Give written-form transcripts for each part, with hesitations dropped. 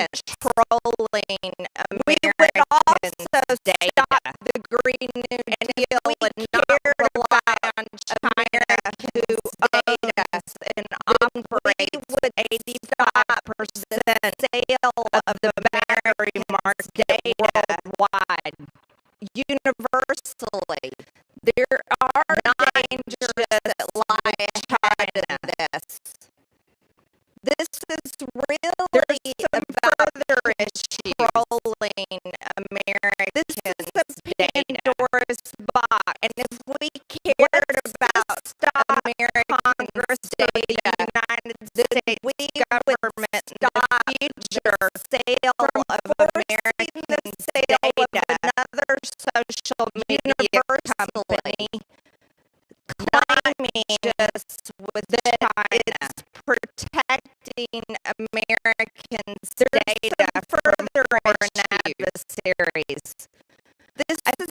controlling Americans' data. The Green New Deal and not rely on Americans' data and operate with 85% sale of the battery market worldwide. Universally, there are dangers that lie ahead of this. This is really about further controlling Americans' Pandora's box. And if we cared about Americans' data, then we government stop future sale of Americans' data. Another social media company claiming just with China protecting Americans' data from foreign adversaries. This is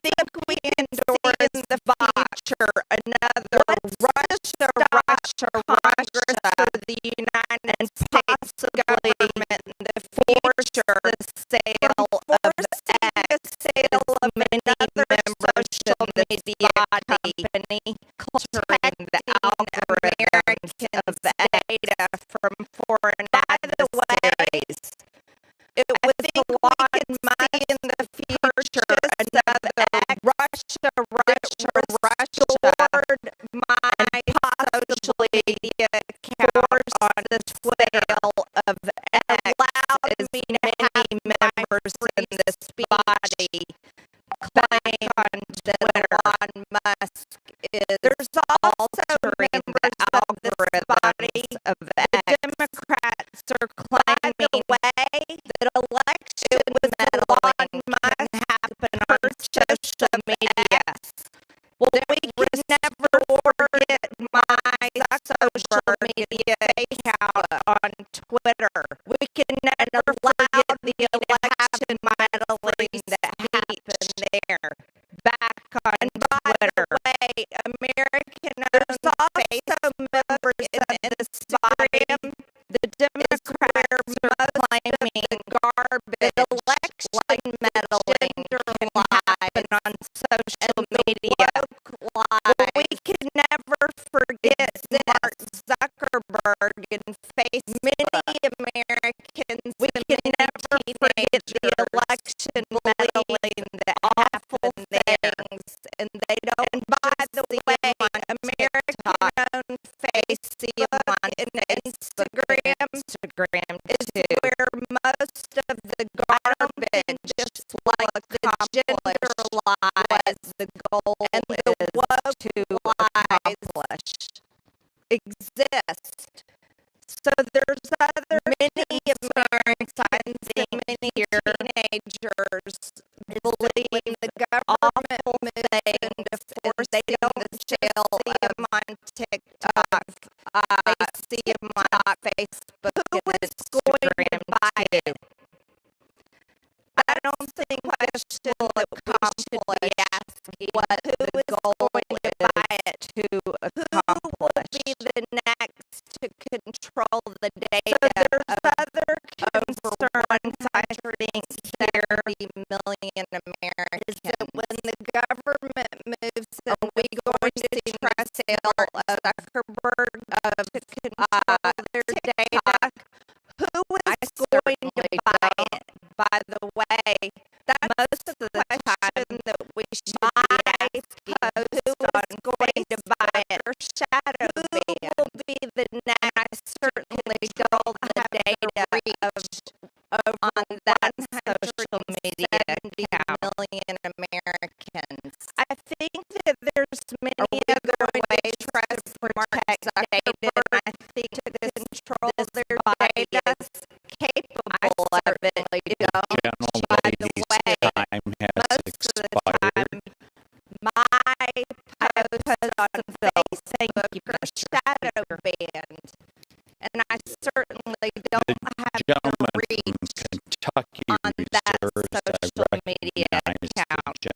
we endorse in the future another Russia for the United States government in the future the sale of many members of this body culturing the algorithms of data from foreign adversaries. It was thought in the future another Russia stored my social media account on the Twitter of X as many members in this body claim that Elon Musk is altering the algorithms of X. Democrats are claiming that election meddling can happen on social media. Well, we can never forget my social media account on Twitter. We can never forget the election meddling that happened there. Back on Twitter. By the way, American-owned members in this body, the Democrats are claiming garbage election meddling can happen on social media. Well, we can never forget Mark Zuckerberg and Facebook. Many Americans we can never forget the election meddling that happened there. And they don't. And by the way, American-owned Facebook and Instagram is where most of the garbage, just like the gender lies, the goal and the woke to accomplish, exist. So there's many Americans and many teenagers believe the government thing to force they don't jail them on TikTok. They see them on Facebook and Instagram too. I don't think this will accomplish what the goal is to accomplish. Who will be the next to control the data of over 130 million Americans? Is that when the government moves, are we going to trust Zuckerberg to control their data? Who is going to buy it? By the way, that's most of the time that we should be posed on going to buy it or shadow ban. Who will be the next? I certainly don't have data on that social media account. Million Americans. I think that there's many other ways to protect data, and I think to control their data is capable of it. By the way, most of the time, my posts on Facebook are shadow banned, and I certainly don't have the reach on that social media account.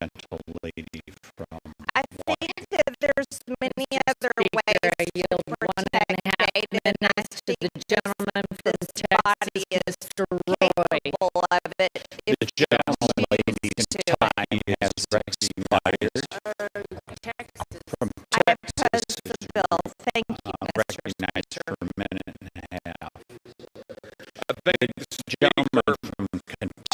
I think that there's many other ways to protect data, and I to the gentleman from this Texas, body is Mr. Roy. capable of it if The gentleman, ladies and to it. time, has recognized from I Texas, oppose the bill. Thank you, Mr. recognized Speaker. for a minute and a half. Thank The you, gentleman Speaker. from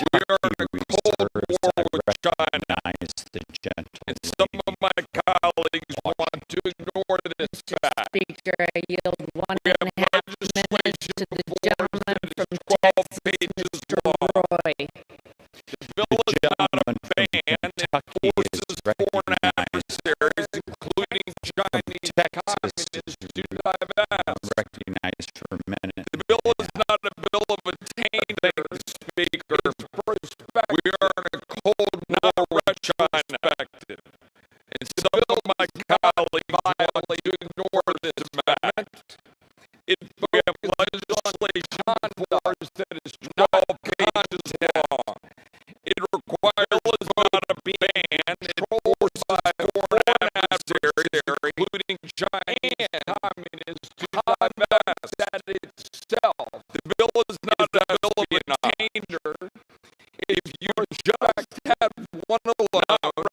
We are Kentucky in a cold reserves, I war with China, recognize the gentle and some of lady. my colleagues want to ignore this fact. Speaker, I yield one We and have a half minutes legislation to the before us gentleman that from is 12 Texas, pages Mr. long. Roy. The bill The is not a gentleman from ban. It Kentucky is forces foreign recognized adversaries, including from Chinese Texas communists, to divest. recognized for a minute. The bill is not a bill of attainder, Speaker. We are in a cold war with China. And some of my colleagues want to ignore this fact. We have legislation before us that is 12 pages long. It requires not a ban. It forces foreign adversaries, including Chinese communists, to divest. That itself. The bill is not a bill of attainder. If you just had one alone,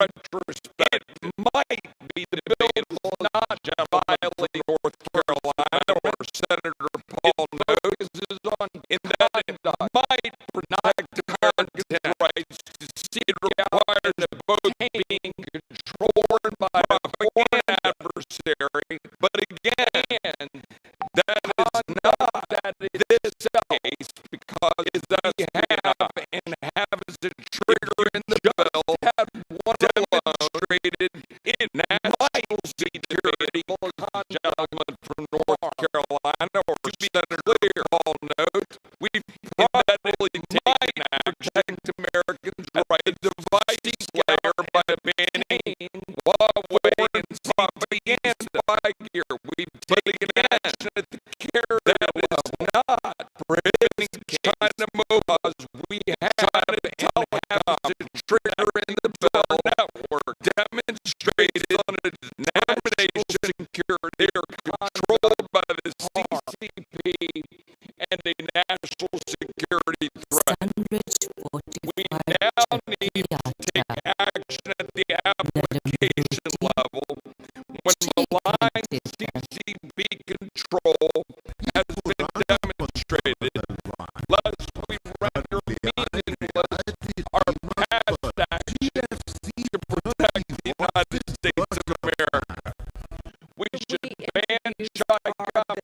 retrospect, it might be the bill will not violate North Carolina or Senator Paul notices on in that it might protect Americans' rights to see it requires that both being controlled by a foreign adversary. But again, that is not this case because we have and have as a trigger in the bill had one demonstrated in national security. Gentleman from North Carolina or Senator Paul notes, we've probably taken action to Americans' right to device layer by banning Huawei and propaganda gear. We've taken action at the carrier level, not prohibiting China mobiles. We have and have as a trigger in the bill network demonstrated on a national security are controlled by the CCP and a national security threat. We now need to take action at the application level when malign CCP control has been demonstrated. Lest we render meaningless our past actions to protect the United States of America. We should ban Chicom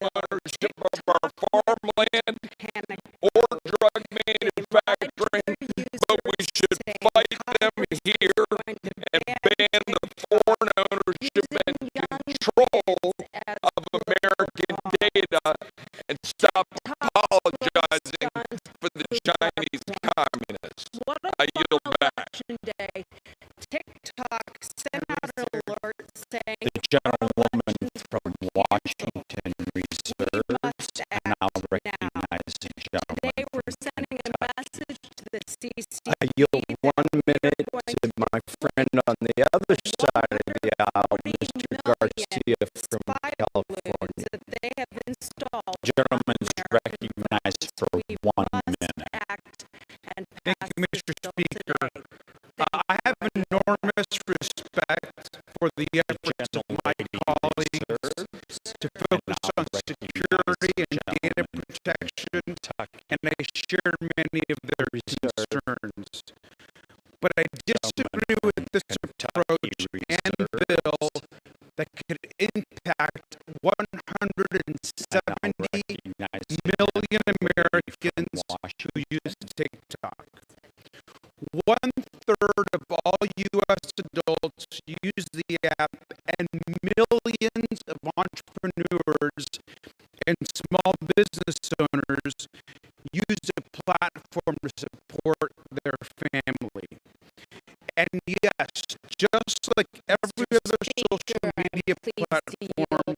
ownership of our farmland or drug manufacturing, but we should fight them here and ban the foreign ownership and control of American data and stop apologizing for the Chinese communists. I yield back. Day, TikTok sent out an alert saying The gentlewoman from Washington reserves, I now recognize the gentleman they were from sending a Kentucky. message to the CCP. I yield 1 minute to my friend on the other side of the aisle, Mr. Garcia from California. That they have installed Gentleman's recognized for 1 minute. act and Thank pass you, this Mr. bill Speaker. today. I have enormous respect for the efforts of my colleagues to focus on security and data protection, and I share many of their concerns. But I disagree with this approach and bill that could impact 170 million Americans who use TikTok. 1/3 of all U.S. adults use the app, and millions of entrepreneurs and small business owners use the platform to support their family. And yes, just like every other social media platform,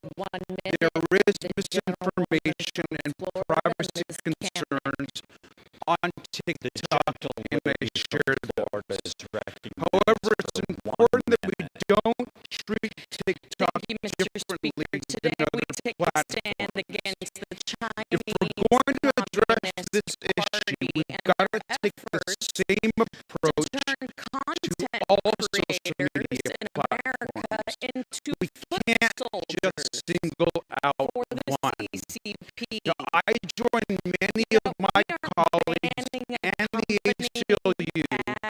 there is misinformation and privacy concerns on TikTok, and I share that. However, it's important that we don't treat TikTok differently than other platform. stand against the If we're Chinese going to address Communist this issue, Party we've and got their to take the efforts same to approach turn content all social creators media in America platforms. into We foot can't soldiers just single out for the one. CCP. Now, I join many of my colleagues Banning a and the company ACLU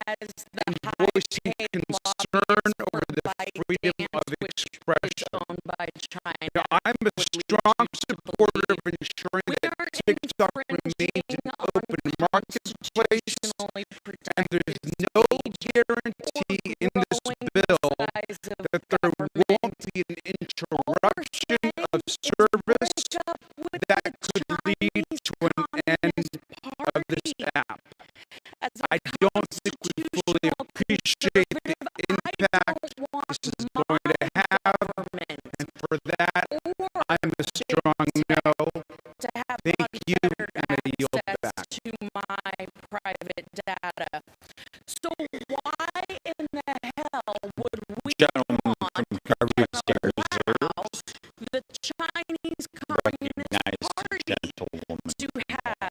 as the in voicing high-paid concern lobbyist over for the freedom of ByteDance, which is expression. owned by China. Now, I'm a would lead strong you to supporter of believe. ensuring We that are TikTok remains infringing an on open marketplace, constitutionally and there's protected no speech guarantee in this growing bill size of that there government. won't be an interruption of Is service break up with that the could lead Chinese to an end Communist of this Party. app. As a I don't think we fully constitutional appreciate the conservative, impact I don't want this is my going to have, government and for that, or I'm a strong no. to have Thank you, unfettered and I yield access back. to my private data. So why in the hell would we Gentlemen want from and Caribbean allow the Chinese Communist recognized Party gentlewoman. to have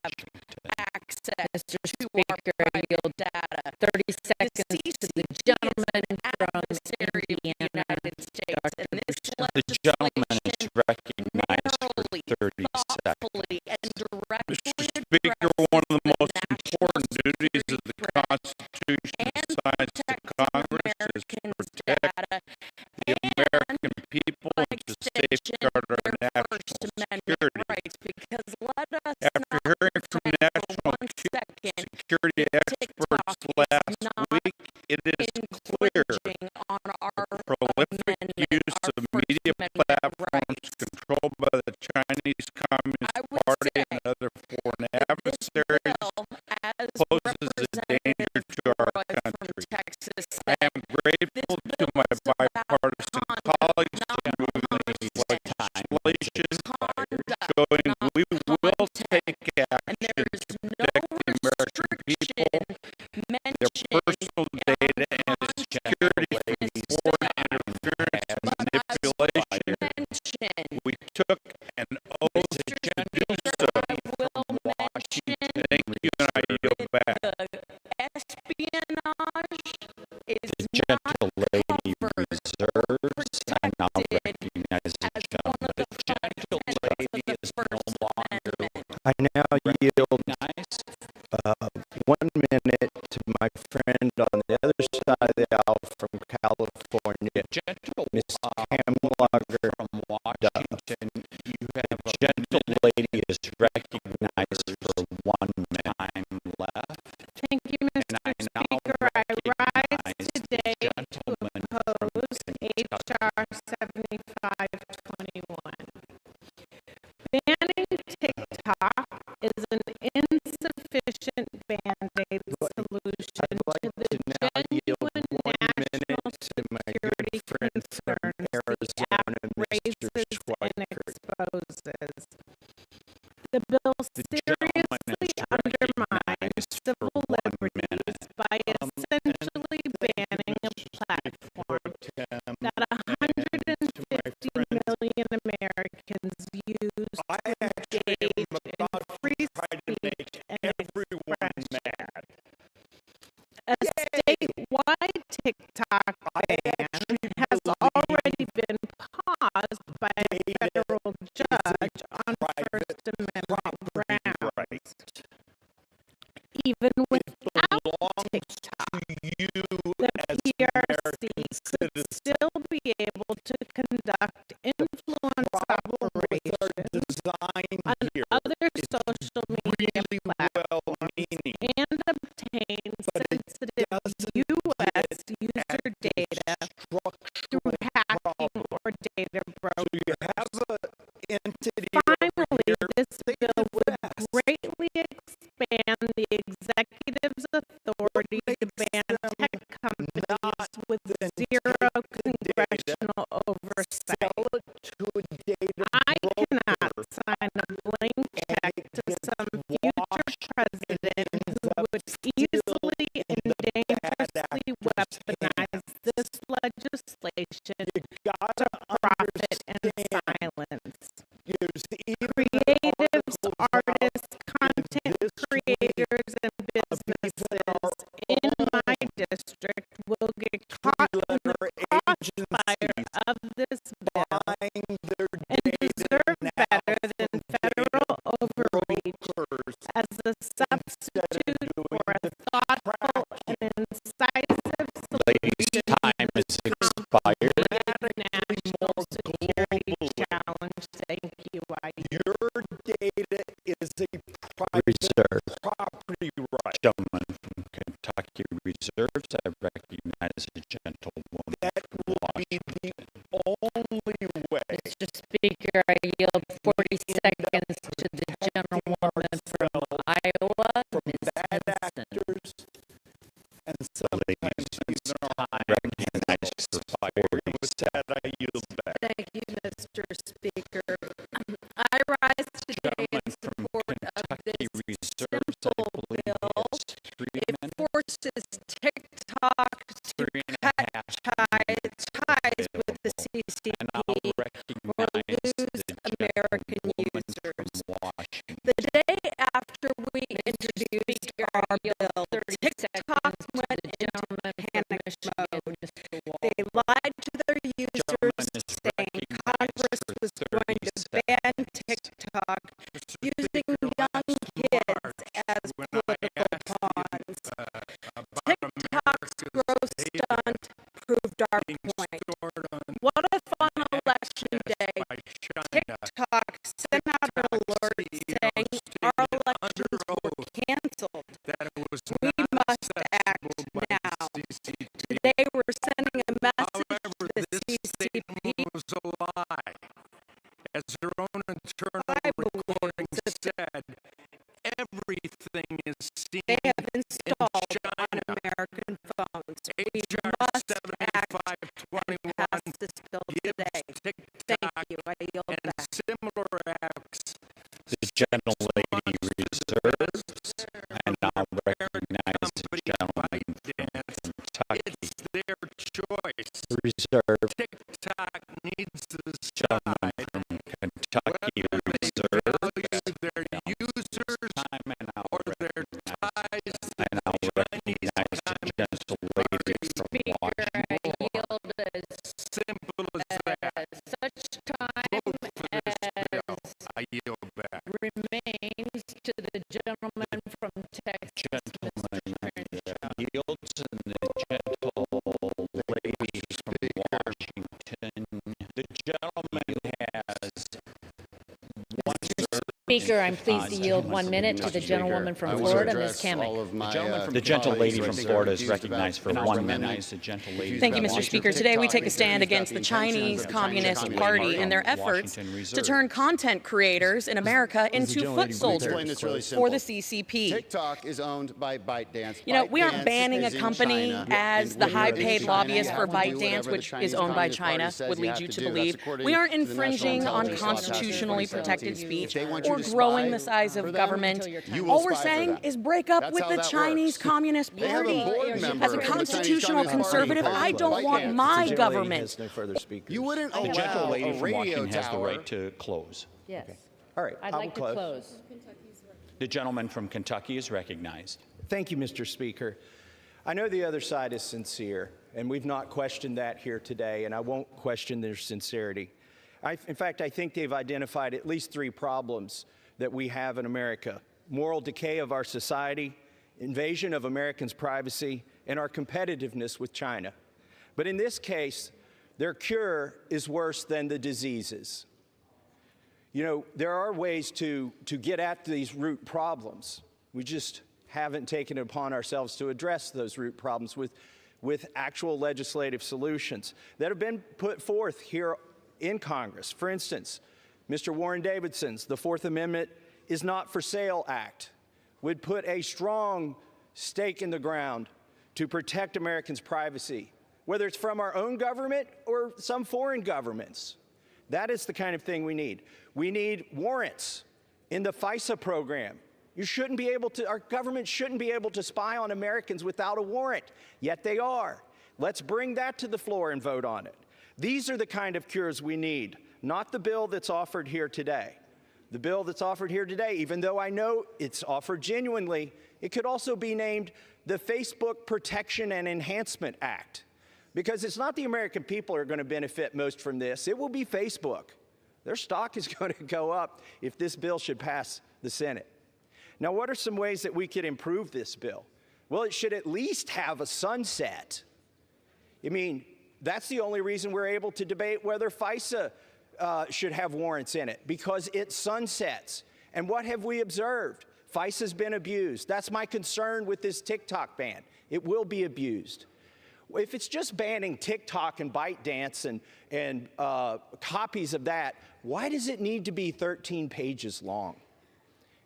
access Mr. to our Speaker, private yield data? 30 seconds to the gentleman from Adversary of the Indiana. United States, and this The gentleman is legislation recognized for narrowly, 30 seconds. thoughtfully, and directly Mr. Speaker, one of the addresses most national important duties of the threat Constitution and assigned to protects Congress is to Americans' protect data the American people by and to extension safeguard our their First national Amendment security. rights. Because let us After not hearing from pretend for national one second security experts TikTok last is not week, it is clear infringing on our prolific amendment, use our of First media Amendment platforms rights. controlled by the Chinese Communist I would Party say and other foreign that this adversaries bill, as poses a danger Representative to our Roy from country. Texas I said, am grateful this to my bill is about bipartisan conduct, colleagues not for moving content. legislation Conduct, showing not we will content. take And action there is to no protect the American people, restriction their mentioned personal on data, and its content security in from this foreign bill. interference and But as manipulation. mentioned, We took an oath Mr. to do Speaker, so. I will mention Thank you, and I yield back. the espionage is The not gentle lady covered reserves. I now protected recognize the as one of gentleman. the gentle lady of the First Amendment. I now yield 1 minute to my friend on the other side of the aisle from California, Miss Kamlager from Washington. The gentle lady is recognized for 1 minute left. Thank you, Mr. Speaker. I rise today to gentleman oppose H.R. 7521. Banning TikTok is an insufficient band-aid solution I'd like to the to now yield genuine 1 national minute to my security good friend from concerns the Arizona, app Mr. raises and Schweikert. exposes. The bill The gentleman seriously is undermines recognized civil for 1 liberties minute. by essentially banning a platform that 150 million Americans use to engage in free speech and expression. A statewide TikTok ban has already been paused by a federal judge on First Amendment grounds. Even without TikTok, the PRC could still be able to conduct influence operations on other social media platforms and obtain sensitive U.S. user data through hacking or data brokers. Finally, this bill would greatly expand the executive's authority to ban tech companies with zero congressional oversight. I cannot sign a blank check to some future president who would easily and dangerously weaponize this legislation to profit and silence. creatives, artists, content creators, and businesses in my district will get caught in the crossfire of this bill and deserve better than federal overreach as a substitute for a thoughtful and incisive Ladies, time is expired. national security challenge. Thank you, Your data is a private Reserve. property right. Gentleman from Kentucky Reserves, I recognize the gentlewoman. That will be the only way. Mr. Speaker, I yield 40 seconds to the gentlewoman from Iowa, Ms. Bad Henson. actors and Ladies, sometimes time recognized for 40 with that I yield back. Thank you, Mr. Speaker. I rise today in support of Kentucky this Reserves, I simple believe bill. it's 3 It minutes, forces TikTok to 3.5 ties with the and I'll CCP or recognize lose the American gentlewoman users. from Washington. The day after we introduced our bill, TikTok went into panic mode. They lied to their users, saying Congress was going to ban TikTok, using young kids as political pawns. TikTok's gross stunt proved our point. What if on election day, TikTok sent out an alert saying our elections were canceled? We must act now. Today we're sending a message to the CCP. Was a lie. As their own internal I believe recording that said, everything is seen they have installed on China. American phones. We HR must act 7521 pass this bill today. Thank TikTok you. I yield and back. similar acts The gentlelady reserves, and I'll recognize the gentleman from Kentucky it's their choice. Reserve. TikTok needs to Gentleman decide from Kentucky whether they Reserve. value their users Time and I'll or their recognize, ties to and I'll recognize the gentlelady from Speaker, Washington. I yield as simple as that. such time Vote for this bill. as I yield back. remains to the gentleman from Texas, Gentleman Crenshaw. yields, and the gentlelady from Washington. The gentleman has one Speaker, I'm pleased to yield 1 minute to the gentlewoman from Florida, Ms. Kammick. The gentlelady from Florida is recognized for 1 minute. The gentlelady Thank you, from Mr. Washington. Speaker. Today we take a stand against the Chinese Communist Party and their efforts to turn content creators in America into foot Explain this soldiers really simple. for the CCP. TikTok is owned by ByteDance. You know, we aren't ByteDance banning a is in company China, as and the when you're in high-paid China, lobbyist you for have to do ByteDance, whatever the which Chinese is owned by Communist Party China, says would you lead have you to to do. That's believe. according We aren't to the National infringing on Intelligence Law Task Force constitutionally 2017. protected If speech they want you or to growing spy the size for of them, government. you will All we're spy for saying them. is break up That's with how the that Chinese works. Communist They have a Party. board member As a of the Chinese constitutional Communist Party conservative, I called don't want ByteDance. my The gentlelady government. has no further speakers. You wouldn't The allow gentlelady a from radio Washington has the tower. right to close. Yes. All right, I'd I will like to close. The gentleman from Kentucky is recognized. Thank you, Mr. Speaker. I know the other side is sincere, and we've not questioned that here today, and I won't question their sincerity. In fact, I think they've identified at least 3 problems that we have in America: moral decay of our society, invasion of Americans' privacy, and our competitiveness with China. But in this case, their cure is worse than the diseases. You know, there are ways to get at these root problems. We just haven't taken it upon ourselves to address those root problems with actual legislative solutions that have been put forth here in Congress. For instance, Mr. Warren Davidson's The Fourth Amendment is Not for Sale Act would put a strong stake in the ground to protect Americans' privacy, whether it's from our own government or some foreign governments. That is the kind of thing we need. We need warrants in the FISA program. You shouldn't be able to, our government shouldn't be able to spy on Americans without a warrant, yet they are. Let's bring that to the floor and vote on it. These are the kind of cures we need, not the bill that's offered here today. The bill that's offered here today, even though I know it's offered genuinely, it could also be named the Facebook Protection and Enhancement Act, because it's not the American people who are going to benefit most from this. It will be Facebook. Their stock is going to go up if this bill should pass the Senate. Now, what are some ways that we could improve this bill? Well, it should at least have a sunset. I mean, that's the only reason we're able to debate whether FISA should have warrants in it, because it sunsets. And what have we observed? FISA's been abused. That's my concern with this TikTok ban. It will be abused. If it's just banning TikTok and ByteDance and copies of that, why does it need to be 13 pages long?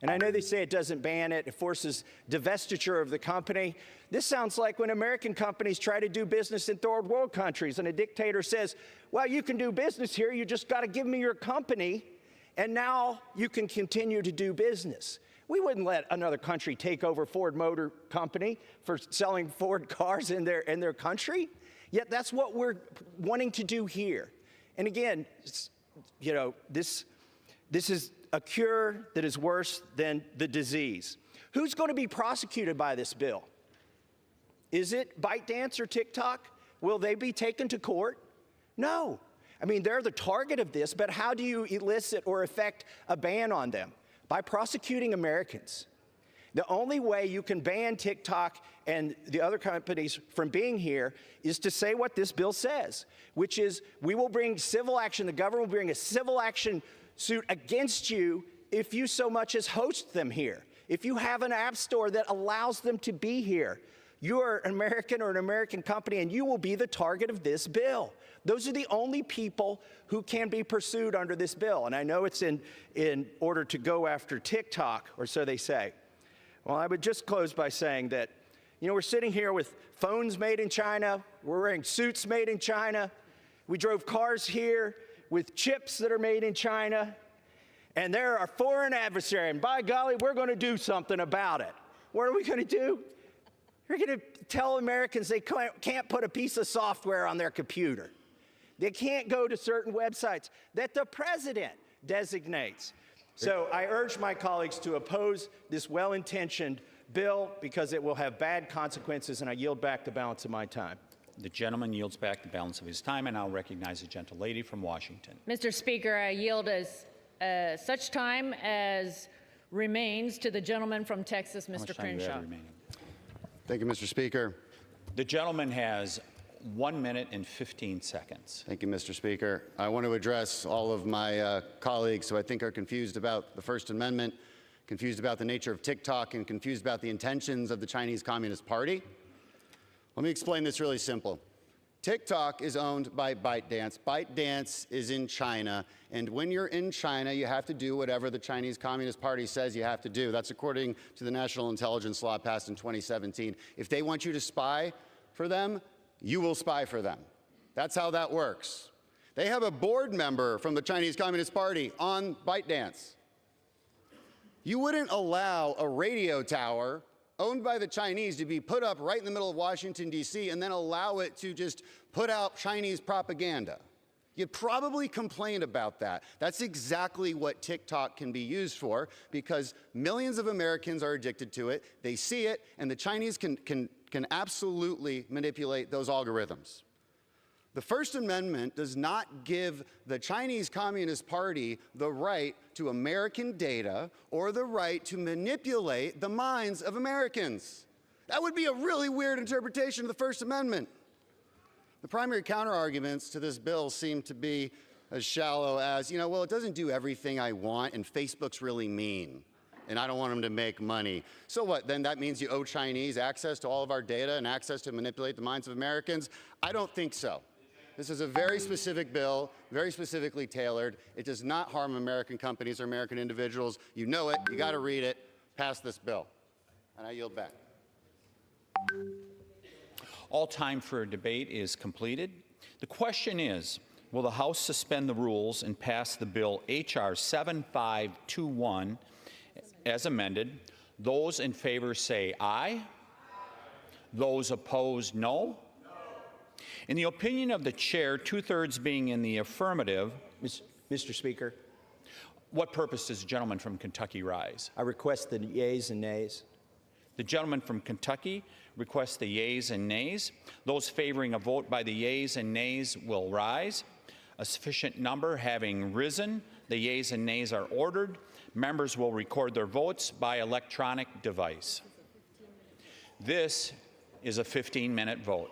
And I know they say it doesn't ban it, it forces divestiture of the company. This sounds like when American companies try to do business in third world countries and a dictator says, well, you can do business here, you just got to give me your company, and now you can continue to do business. We wouldn't let another country take over Ford Motor Company for selling Ford cars in their country. Yet that's what we're wanting to do here. And again, you know, this is a cure that is worse than the disease. Who's going to be prosecuted by this bill? Is it ByteDance or TikTok? Will they be taken to court? No. I mean, they're the target of this, but how do you elicit or effect a ban on them? By prosecuting Americans. The only way you can ban TikTok and the other companies from being here is to say what this bill says, which is we will bring civil action, the government will bring a civil action suit against you if you so much as host them here. If you have an app store that allows them to be here, you're an American or an American company and you will be the target of this bill. Those are the only people who can be pursued under this bill. And I know it's in order to go after TikTok, or so they say. Well, I would just close by saying that, you know, we're sitting here with phones made in China, we're wearing suits made in China, we drove cars here with chips that are made in China, and they're our foreign adversary, and by golly, we're going to do something about it. What are we going to do? We're going to tell Americans they can't put a piece of software on their computer. They can't go to certain websites that the president designates. So I urge my colleagues to oppose this well-intentioned bill because it will have bad consequences, and I yield back the balance of my time. The gentleman yields back the balance of his time, and I'll recognize the gentlelady from Washington. Mr. Speaker, I yield as such time as remains to the gentleman from Texas, Mr. Crenshaw. Thank you, Mr. Speaker. The gentleman has 1 minute and 15 seconds. Thank you, Mr. Speaker. I want to address all of my colleagues who I think are confused about the First Amendment, confused about the nature of TikTok, and confused about the intentions of the Chinese Communist Party. Let me explain this really simple. TikTok is owned by ByteDance. ByteDance is in China, and when you're in China, you have to do whatever the Chinese Communist Party says you have to do. That's according to the National Intelligence Law passed in 2017. If they want you to spy for them, you will spy for them. That's how that works. They have a board member from the Chinese Communist Party on ByteDance. You wouldn't allow a radio tower owned by the Chinese to be put up right in the middle of Washington, D.C., and then allow it to just put out Chinese propaganda. You'd probably complain about that. That's exactly what TikTok can be used for, because millions of Americans are addicted to it, they see it, and the Chinese can absolutely manipulate those algorithms. The First Amendment does not give the Chinese Communist Party the right to American data or the right to manipulate the minds of Americans. That would be a really weird interpretation of the First Amendment. The primary counterarguments to this bill seem to be as shallow as, you know, well, it doesn't do everything I want, and Facebook's really mean, and I don't want them to make money. So what, then that means you owe Chinese access to all of our data and access to manipulate the minds of Americans? I don't think so. This is a very specific bill, very specifically tailored. It does not harm American companies or American individuals. You know it, you gotta read it. Pass this bill. And I yield back. All time for a debate is completed. The question is, will the House suspend the rules and pass the bill H.R. 7521 as amended? Those in favor say aye. Those opposed, no. In the opinion of the chair, 2/3 being in the affirmative, Mr. Speaker, What purpose does the gentleman from Kentucky rise? I request the yeas and nays. The gentleman from Kentucky requests the yeas and nays. Those favoring a vote by the yeas and nays will rise. A sufficient number having risen, the yeas and nays are ordered. Members will record their votes by electronic device. This is a 15-minute vote.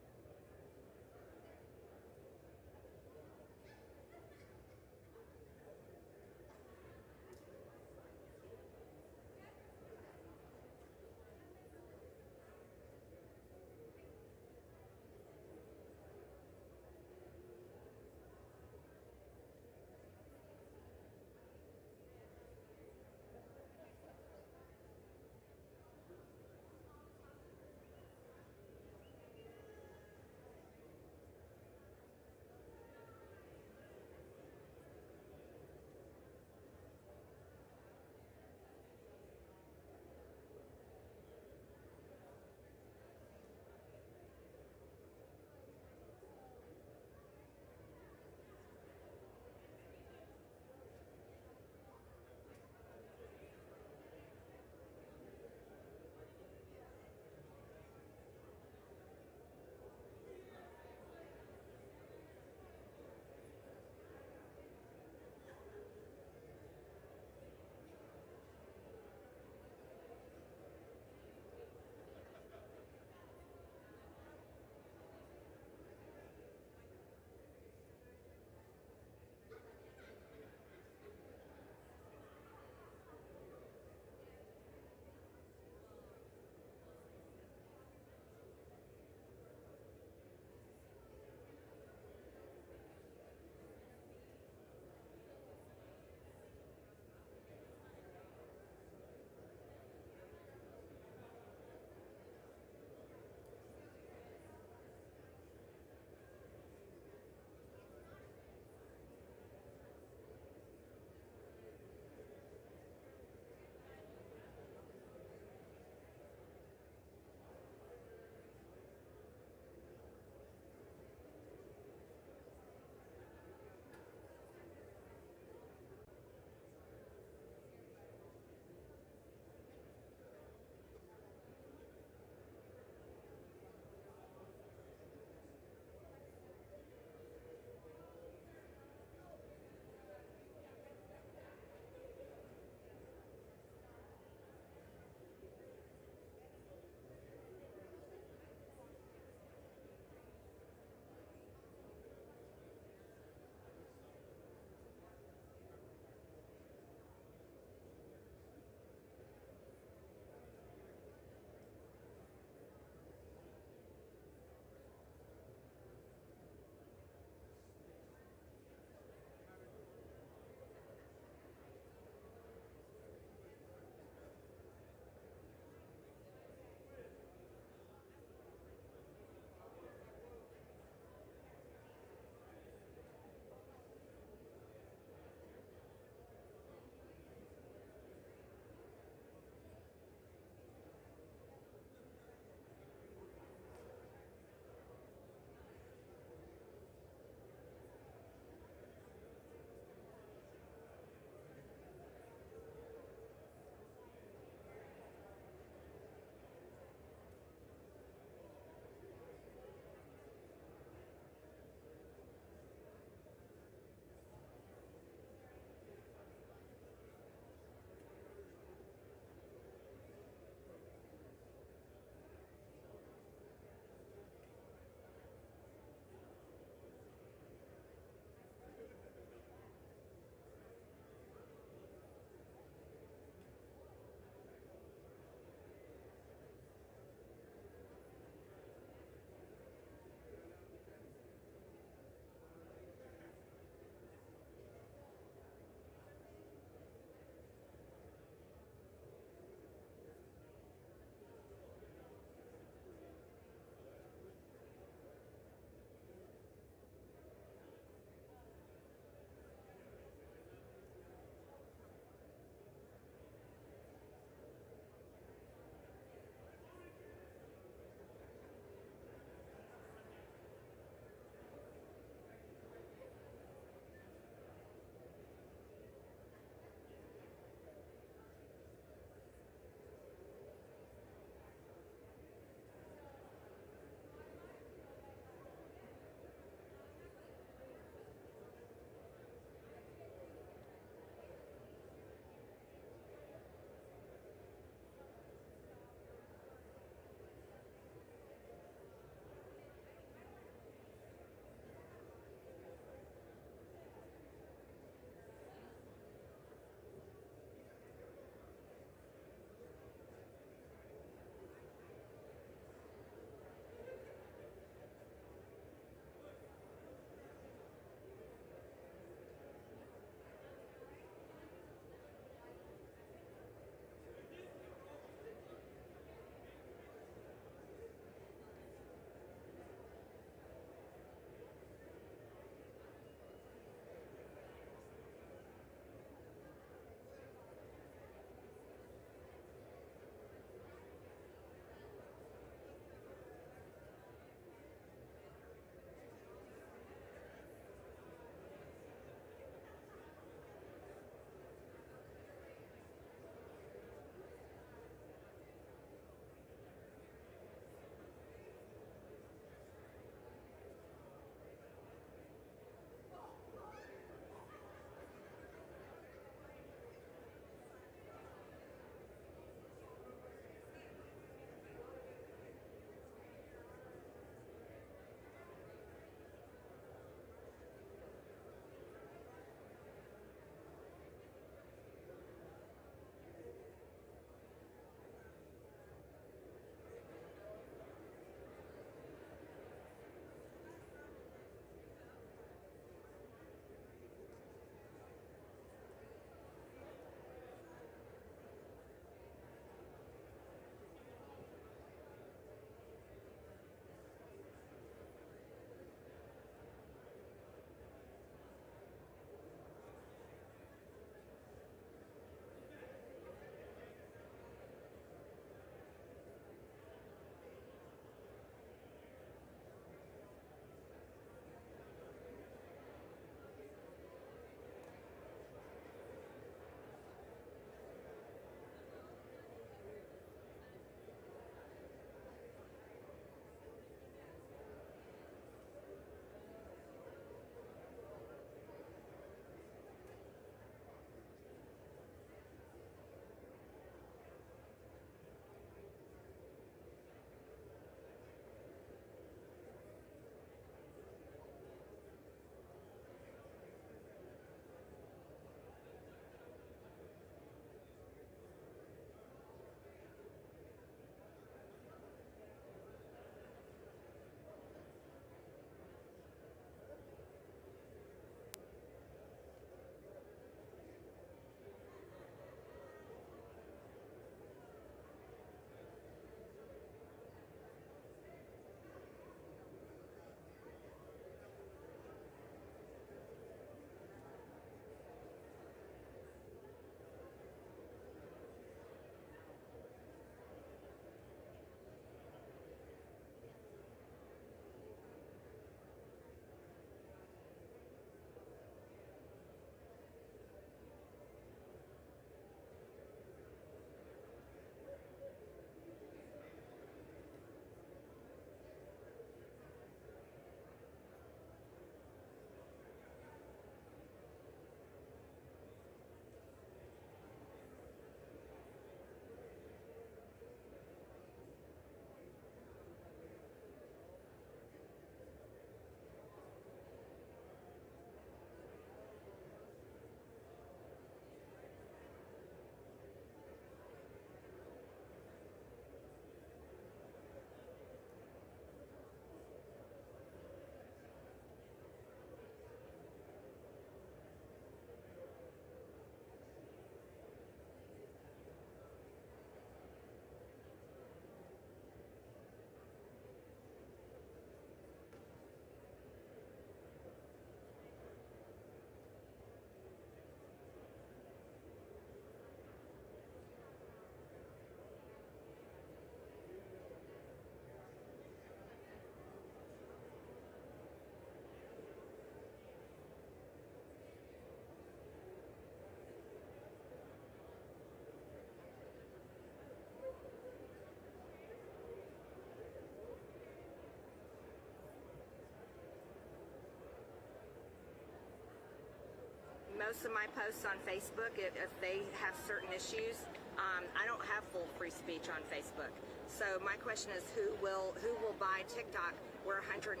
most of my posts on Facebook if they have certain issues. I don't have full free speech on Facebook. So my question is, who will buy TikTok where 170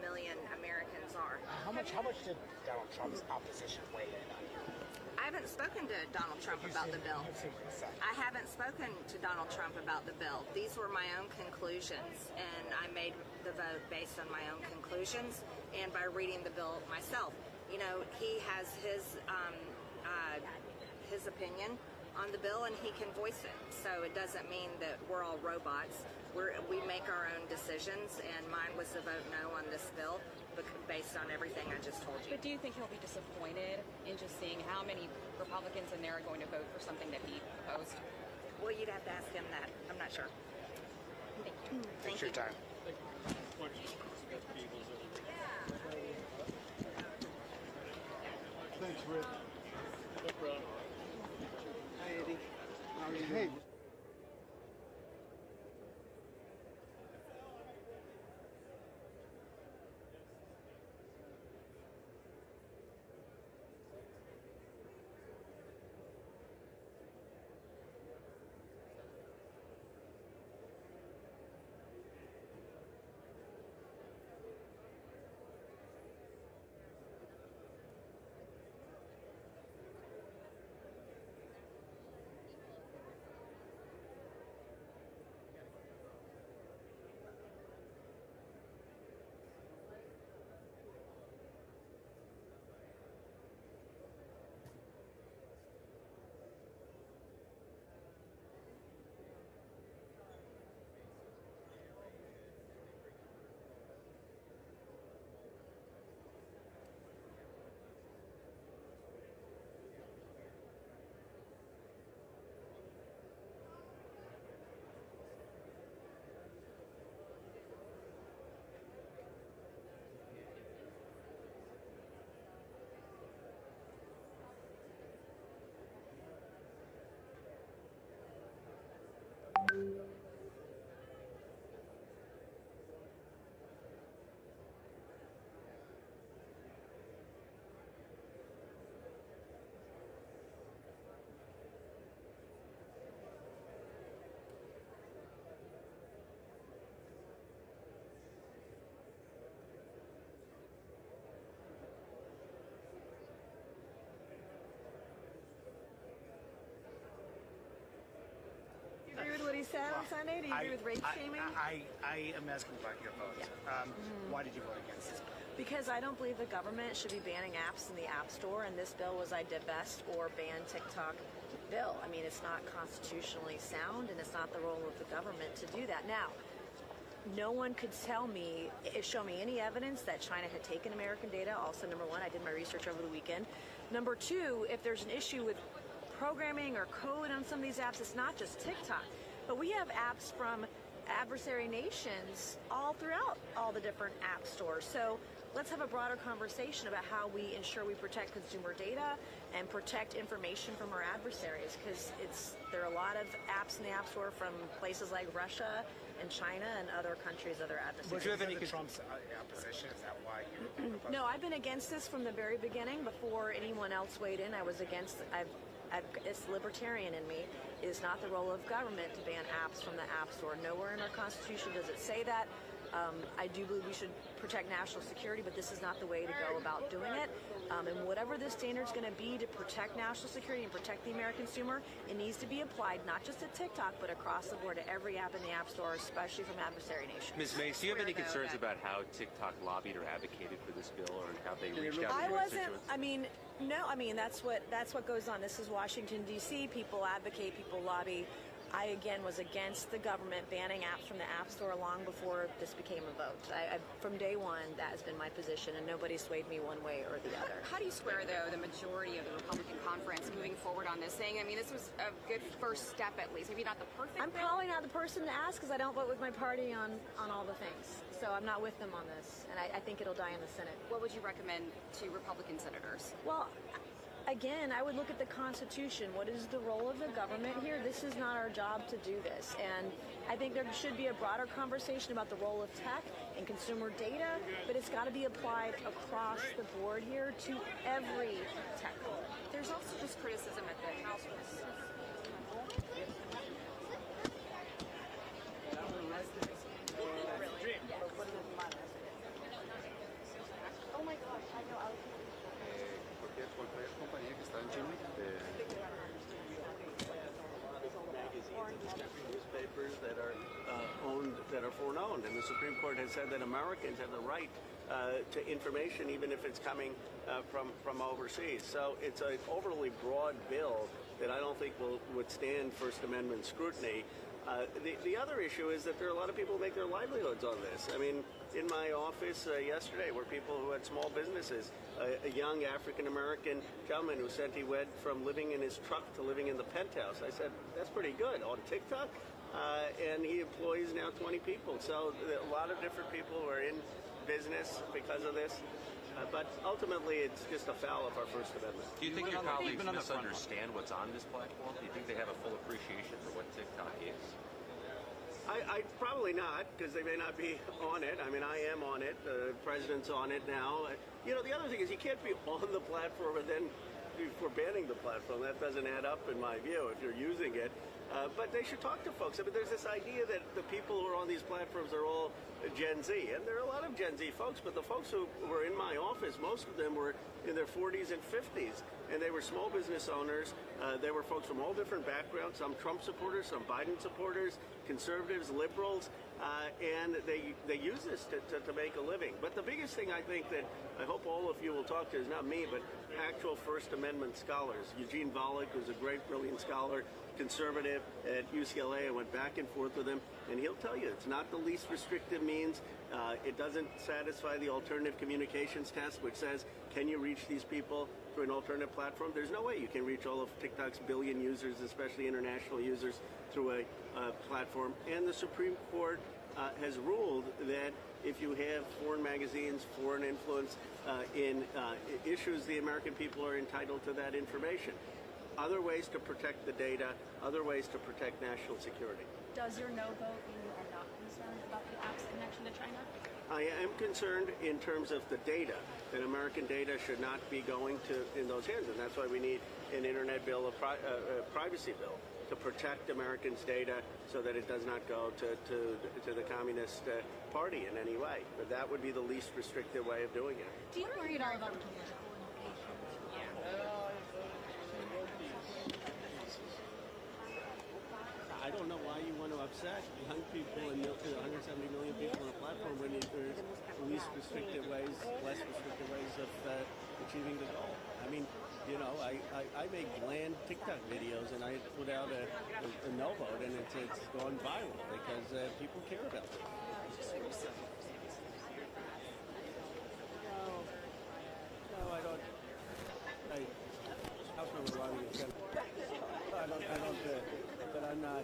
million Americans are? How much did Donald Trump's opposition weigh in on you? I haven't spoken to Donald Trump about the bill. I haven't spoken to Donald Trump about the bill. These were my own conclusions, and I made the vote based on my own conclusions and by reading the bill myself. You know, he has his opinion on the bill, and he can voice it. So it doesn't mean that we're all robots. We make our own decisions, and mine was to vote no on this bill based on everything I just told you. But do you think he'll be disappointed in just seeing how many Republicans in there are going to vote for something that he proposed? Well, you'd have to ask him that. I'm not sure. Thank you. Thanks for your time. Thanks, Rick. No problem. Hi, Eddie. How are you? Hey. agree with what he said on Sunday? Do you agree with rape shaming? I am asking about your vote. Yeah. Why did you vote against this bill? Because I don't believe the government should be banning apps in the App Store, and this bill was I divest or ban TikTok bill. I mean, it's not constitutionally sound, and it's not the role of the government to do that. Now, no one could show me any evidence that China had taken American data. Also, number one, I did my research over the weekend. Number two, if there's an issue with programming or code on some of these apps, it's not just TikTok. But we have apps from adversary nations all throughout all the different app stores. So let's have a broader conversation about how we ensure we protect consumer data and protect information from our adversaries, because there are a lot of apps in the App Store from places like Russia and China and other countries, other adversaries. Would you have any Trump's opposition? Is that why you opposed? No, I've been against this from the very beginning. Before anyone else weighed in, I was against. It's libertarian in me. It is not the role of government to ban apps from the App Store. Nowhere in our Constitution does it say that. I do believe we should protect national security, but this is not the way to go about doing it. And whatever the standard's going to be to protect national security and protect the American consumer, it needs to be applied not just to TikTok, but across the board to every app in the App Store, especially from adversary nations. Ms. Mace, do you have any concerns about how TikTok lobbied or advocated for this bill, or how they reached out to constituents? That's what goes on. This is Washington, D.C. People advocate, people lobby. I, again, was against the government banning apps from the App Store long before this became a vote. From day one, that has been my position, and nobody swayed me one way or the other. How do you square, though, the majority of the Republican conference moving forward on this, saying, this was a good first step at least, maybe not the perfect I'm probably not the person to ask, because I don't vote with my party on all the things. So I'm not with them on this, and I think it'll die in the Senate. What would you recommend to Republican senators? Well, Again, I would look at the Constitution. What is the role of the government here? This is not our job to do this. And I think there should be a broader conversation about the role of tech and consumer data, but it's got to be applied across the board here to every tech. There's also just criticism at the House. Oh my gosh, I know. Cualquier compañía que está en Chile, newspapers that are owned, that are foreign owned, and the Supreme Court has said that Americans have the right to information, even if it's coming from overseas. So it's an overly broad bill that I don't think will withstand First Amendment scrutiny. The other issue is that there are a lot of people who make their livelihoods on this. I mean, in my office yesterday were people who had small businesses. A young African-American gentleman who said he went from living in his truck to living in the penthouse. I said, that's pretty good. On TikTok? And he employs now 20 people. So a lot of different people who are in business because of this. But ultimately, it's just a foul of our First Amendment. Do you think your colleagues misunderstand what's on this platform? Do you think they have a full appreciation for what TikTok is? I probably not, because they may not be on it. I mean, I am on it. The president's on it now. You know, the other thing is you can't be on the platform and then for banning the platform. That doesn't add up in my view if you're using it. But they should talk to folks. I mean, there's this idea that the people who are on these platforms are all Gen Z, and there are a lot of Gen Z folks, but the folks who were in my office, most of them were in their 40s and 50s, and they were small business owners. They were folks from all different backgrounds, some Trump supporters, some Biden supporters, conservatives, liberals, and they use this to make a living. But the biggest thing I think that I hope all of you will talk to is not me, but actual First Amendment scholars. Eugene Volokh, who's a great, brilliant scholar, conservative at UCLA. I went back and forth with him, and he'll tell you it's not the least restrictive means. It doesn't satisfy the alternative communications test, which says, can you reach these people through an alternative platform? There's no way you can reach all of TikTok's billion users, especially international users, through a platform. And the Supreme Court has ruled that if you have foreign magazines, foreign influence in issues, the American people are entitled to that information. Other ways to protect the data, other ways to protect national security. Does your no vote mean you are not concerned about the app's connection to China? I am concerned in terms of the data, that American data should not be going in those hands, and that's why we need an internet bill, a privacy bill, to protect Americans' data so that it does not go to the Communist Party in any way. But that would be the least restrictive way of doing it. Do you worry at all about political implications? I don't know why you want to upset young people and 170 million people on a platform when there's least restrictive ways, less restrictive ways of achieving the goal. I mean, you know, I make bland TikTok videos and I put out a no vote, and it's gone viral because people care about it. No, I don't. House Member Rodney again. I don't. But I'm not.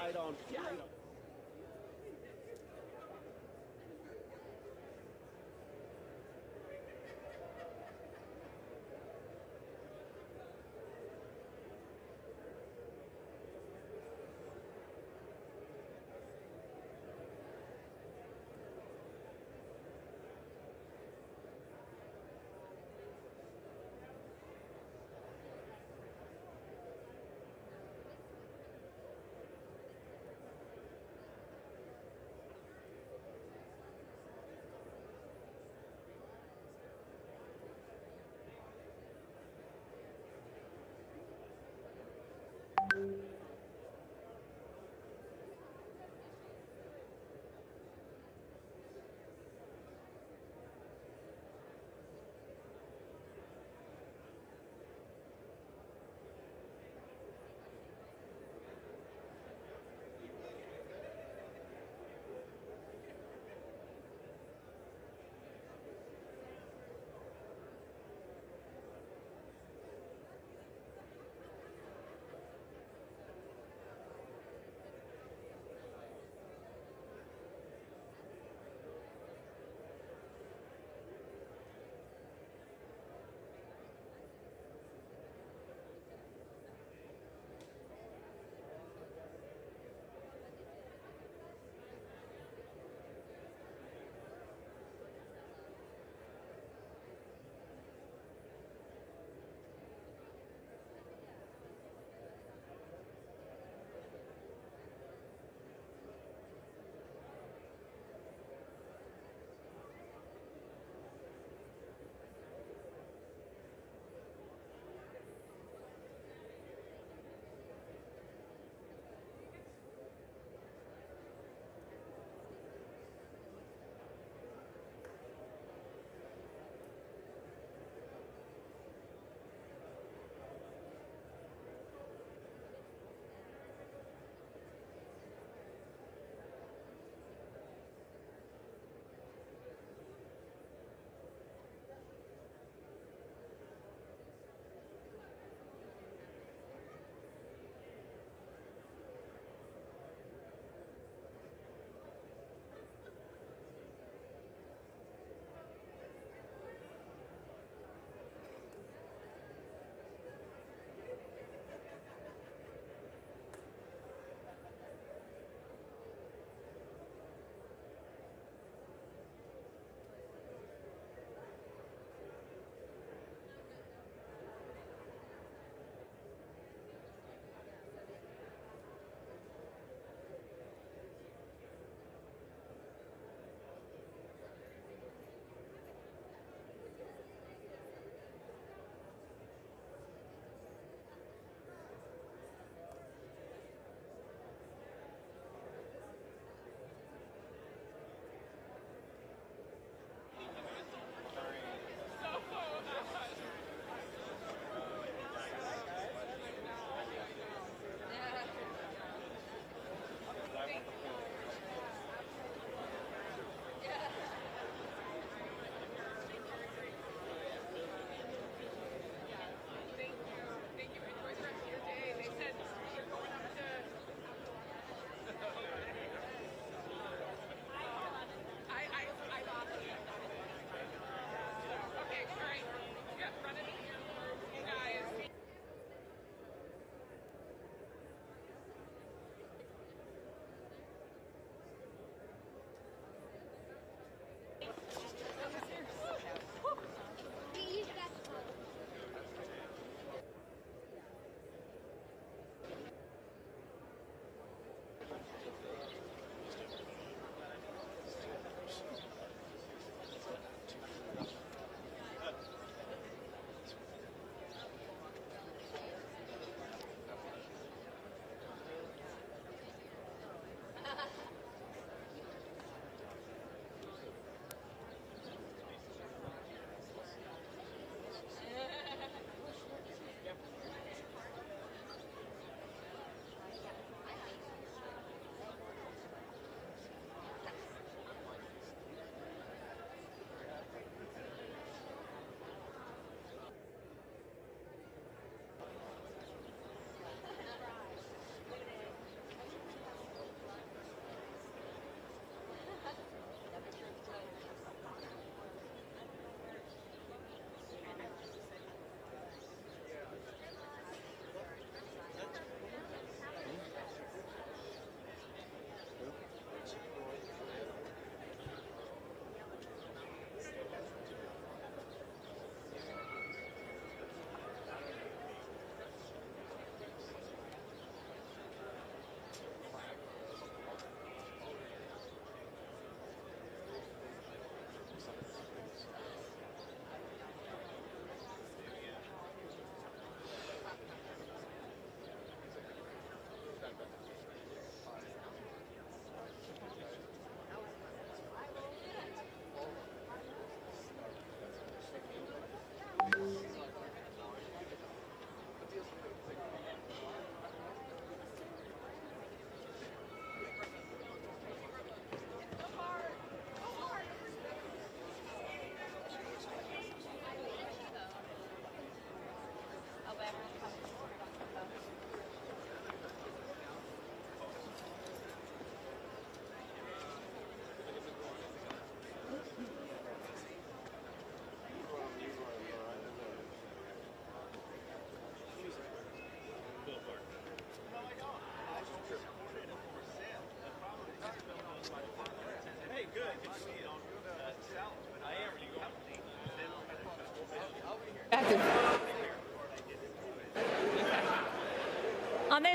I don't. You know.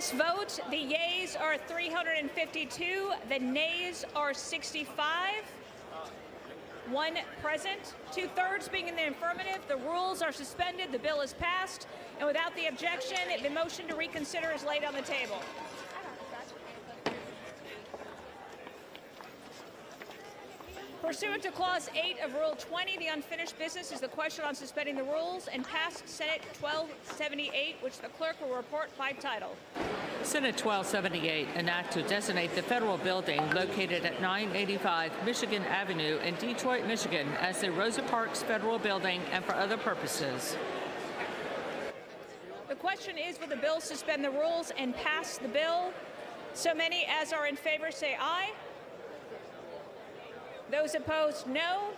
this vote, the yeas are 352, the nays are 65. One present, 2/3 being in the affirmative. The rules are suspended, the bill is passed, and without the objection, the motion to reconsider is laid on the table. Pursuant to Clause 8 of Rule 20, the unfinished business is the question on suspending the rules and passed Senate 1278, which the clerk will report by title. Senate 1278, an act to designate the federal building located at 985 Michigan Avenue in Detroit, Michigan as the Rosa Parks Federal Building and for other purposes. The question is, will the bill suspend the rules and pass the bill? So many as are in favor say aye. Those opposed, no.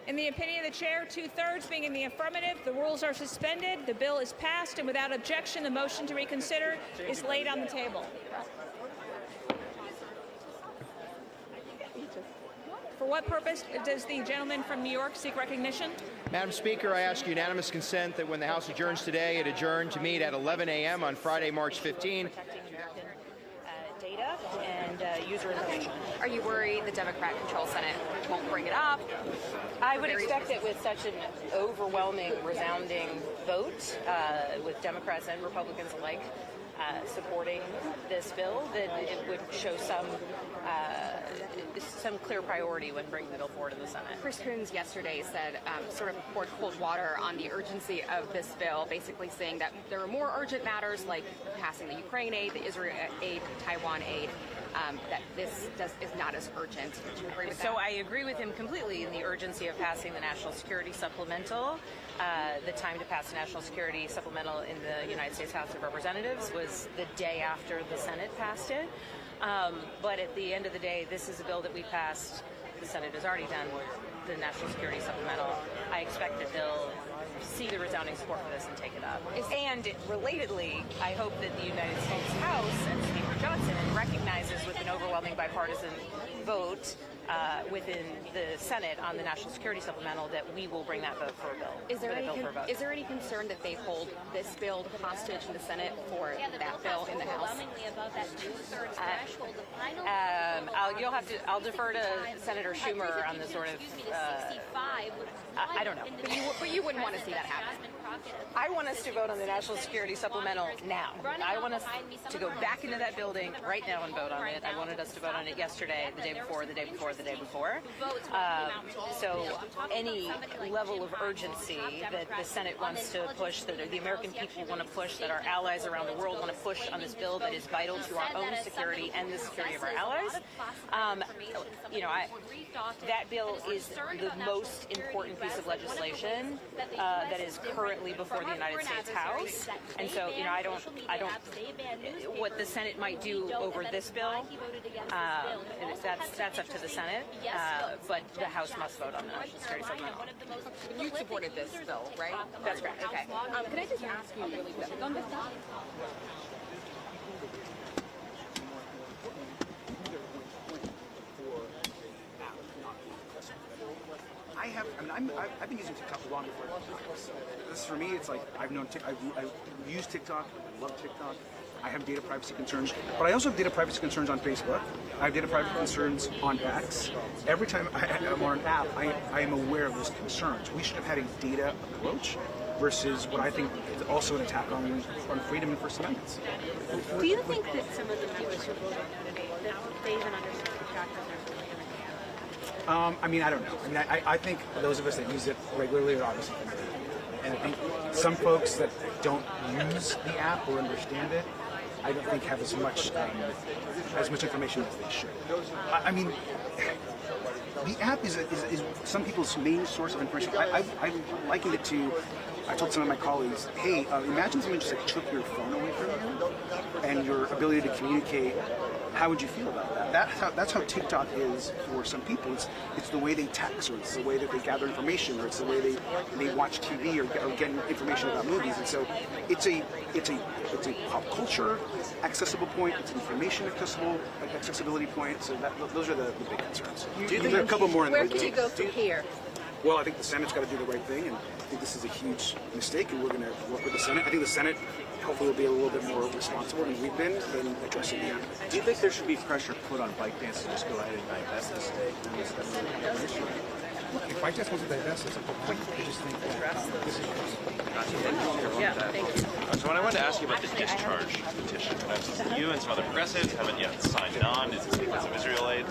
In the opinion of the chair, 2/3 being in the affirmative, the rules are suspended, the bill is passed, and without objection, the motion to reconsider is laid on the table. For what purpose does the gentleman from New York seek recognition? Madam Speaker, I ask unanimous consent that when the House adjourns today, it adjourn to meet at 11 a.m. on Friday, March 15. Data and user information. Are you worried the Democrat-controlled Senate won't bring it up? I would expect that with such an overwhelming, resounding vote, with Democrats and Republicans alike supporting this bill, that it would show some clear priority when bringing the bill forward in the Senate. Chris Coons yesterday said, sort of poured cold water on the urgency of this bill, basically saying that there are more urgent matters like passing the Ukraine aid, the Israel aid, Taiwan aid, that this is not as urgent. Do you agree with that? So I agree with him completely in the urgency of passing the National Security Supplemental. The time to pass the National Security Supplemental in the United States House of Representatives was the day after the Senate passed it. But at the end of the day, this is a bill that we passed. The Senate has already done the National Security Supplemental. I expect that they'll see the resounding support for this and take it up. And relatedly, I hope that the United States House and Speaker Johnson recognizes with an overwhelming bipartisan vote within the Senate on the National Security Supplemental that we will bring that vote for a bill. Is there any concern that they hold this bill hostage in the Senate for that bill in the House? I'll defer to Senator Schumer on the sort of. I don't know. But you wouldn't want to see that happen. I want us to vote on the National Security Supplemental now. I want us to go back into that building right now and vote on it. I wanted us to vote on it yesterday, the day before, the day before, the day before. So any level of urgency that the Senate wants to push, that the American people want to push, that our allies around the world want to push on this bill that is vital to our own security and the security of our allies, that bill is the most important piece of legislation that is currently before the United States House, and so I don't. What the Senate might do over this bill, that's up to the Senate. But the House must vote on the National Security Supplemental. You supported this bill, right? That's correct. Okay. Can I just ask you really quick on this? I've been using TikTok long before this. For me, it's like I've used TikTok. I love TikTok. I have data privacy concerns, but I also have data privacy concerns on Facebook. I have data privacy concerns on X. Every time I'm on an app, I am aware of those concerns. We should have had a data approach versus what I think is also an attack on freedom and First Amendments. Do you think that some of the viewers who voted no today, that they even understand TikTok as their I don't know. I think those of us that use it regularly are obviously familiar. And I think some folks that don't use the app or understand it, I don't think have as much information as they should. The app is some people's main source of information. I likened it to, I told some of my colleagues, hey, imagine someone just took your phone away from you and your ability to communicate. How would you feel about that? That's how TikTok is for some people. It's the way they text, or it's the way that they gather information, or it's the way they watch TV or get information about movies. And so it's a pop culture accessible point. It's an information accessibility point. So those are the big concerns. There are a couple more. Where can you go from here? well, I think the Senate's got to do the right thing, and I think this is a huge mistake, and we're going to work with the Senate. I think the Senate hopefully will be a little bit more responsible than we've been in addressing the animal. Do you think there should be pressure put on ByteDance to just go ahead and divest the stake? If ByteDance wants to divest, it's a good point. I just think So what I wanted to ask you about the discharge petition. You and some other progressives haven't yet signed on. Is this because of Israel aid?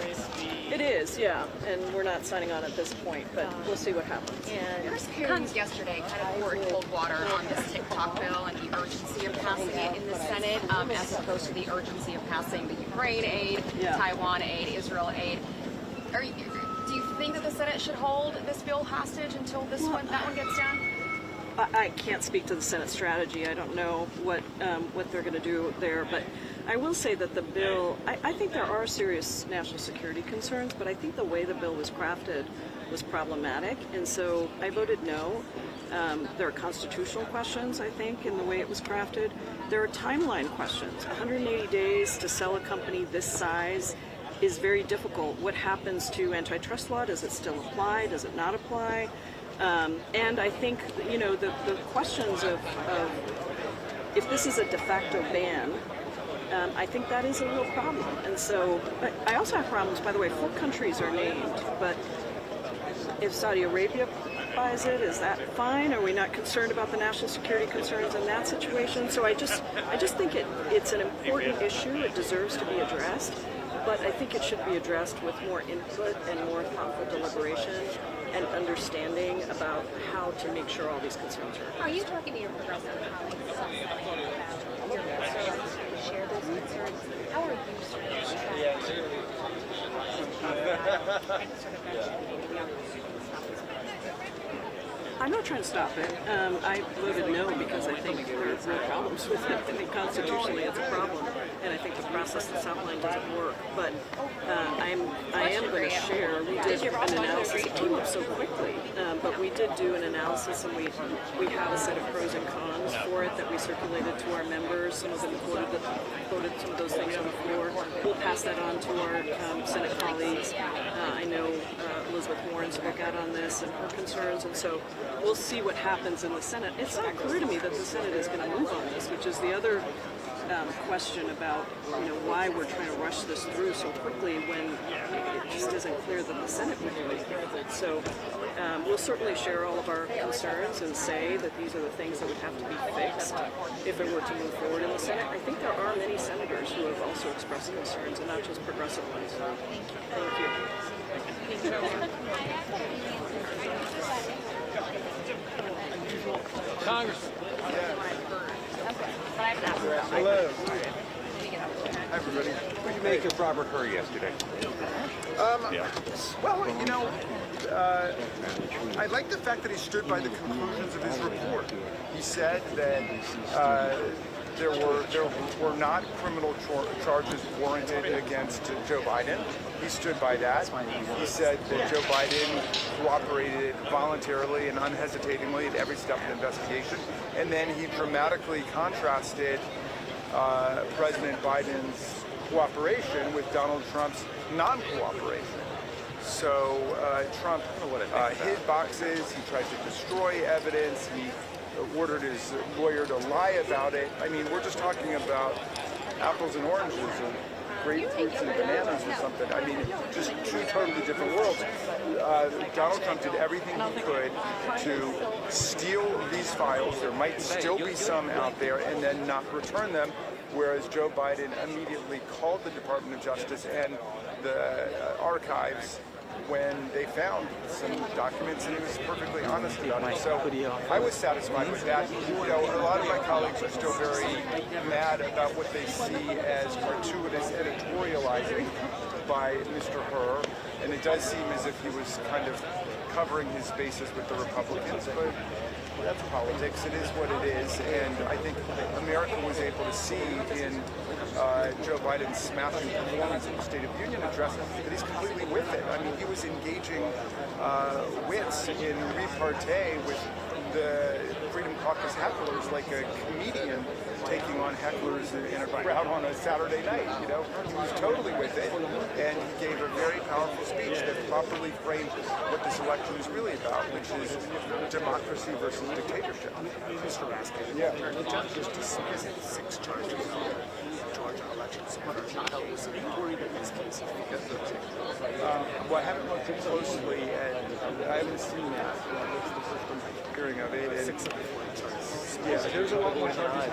It is, yeah, and we're not signing on at this point, but we'll see what happens. And Hearings yesterday kind of poured cold water on this TikTok bill and the urgency of passing it in the Senate, as opposed to the urgency of passing the Ukraine aid, Taiwan aid, Israel aid. Do you think that the Senate should hold this bill hostage until that one gets done? I can't speak to the Senate strategy. I don't know what they're going to do there, but I will say that the bill, I think there are serious national security concerns, but I think the way the bill was crafted was problematic, and so I voted no. There are constitutional questions, I think, in the way it was crafted. There are timeline questions. 180 days to sell a company this size is very difficult. What happens to antitrust law? Does it still apply? Does it not apply? And I think, you know, the questions of if this is a de facto ban, I think that is a real problem. And so, but I also have problems, by the way, 4 countries are named, but if Saudi Arabia buys it, is that fine? Are we not concerned about the national security concerns in that situation? So I just think it's an important issue. It deserves to be addressed, but I think it should be addressed with more input and more thoughtful deliberation and understanding about how to make sure all these concerns are. Are you talking to your progressive colleagues about your concerns? Share those concerns? How are you I'm not trying to stop it. I voted no because I think there are real problems with it. I think constitutionally it's a problem, and I think the process that's outlined doesn't work. But I am going to share. We did an analysis. It came up so quickly, but we did do an analysis, and we have a set of pros and cons for it that we circulated to our members. Some of them quoted some of those things on the floor. We'll pass that on to our Senate colleagues. I know Elizabeth Warren's look out on this and her concerns, and so we'll see what happens in the Senate. It's not clear to me that the Senate is going to move on this, which is the other question about, you know, why we're trying to rush this through so quickly when it just isn't clear that the Senate would do anything with it. So we'll certainly share all of our concerns and say that these are the things that would have to be fixed if it were to move forward in the Senate. I think there are many senators who have also expressed concerns, and not just progressive ones. Thank you. Congress. Hello. Hi, everybody. What did you make of Robert Hur yesterday? Well, you know, I like the fact that he stood by the conclusions of his report. He said that there were not criminal charges warranted against Joe Biden. He stood by that. He said that Joe Biden cooperated voluntarily and unhesitatingly at every step of the investigation. And then he dramatically contrasted President Biden's cooperation with Donald Trump's non-cooperation. So Trump hid boxes, he tried to destroy evidence, he ordered his lawyer to lie about it. I mean, we're just talking about apples and oranges or grapefruits and bananas or something. I mean, just 2 totally different worlds. Donald Trump did everything he could to steal these files. There might still be some out there, and then not return them, whereas Joe Biden immediately called the Department of Justice and the archives when they found some documents, and he was perfectly honest about it. So I was satisfied with that. You know, a lot of my colleagues are still very mad about what they see as gratuitous editorializing by Mr. Hur, and it does seem as if he was kind of covering his bases with the Republicans, but that's politics. It is what it is, and I think America was able to see in Joe Biden's smashing performance in the State of the Union address that he's completely with it. I mean, he was engaging wits in repartee with the Freedom Caucus hecklers like a comedian taking on hecklers in a crowd on a Saturday night. He was totally with it, and he gave a very powerful speech that properly framed what this election is really about, which is democracy versus dictatorship. Mr. Raskin, the judge just dismissed 6 charges in Georgia elections. Was he worried that these cases well, I haven't looked too closely, and I haven't seen that. It's the first I'm hearing of it. And 6 of the 40 charges. yeah, there's a lot more charges.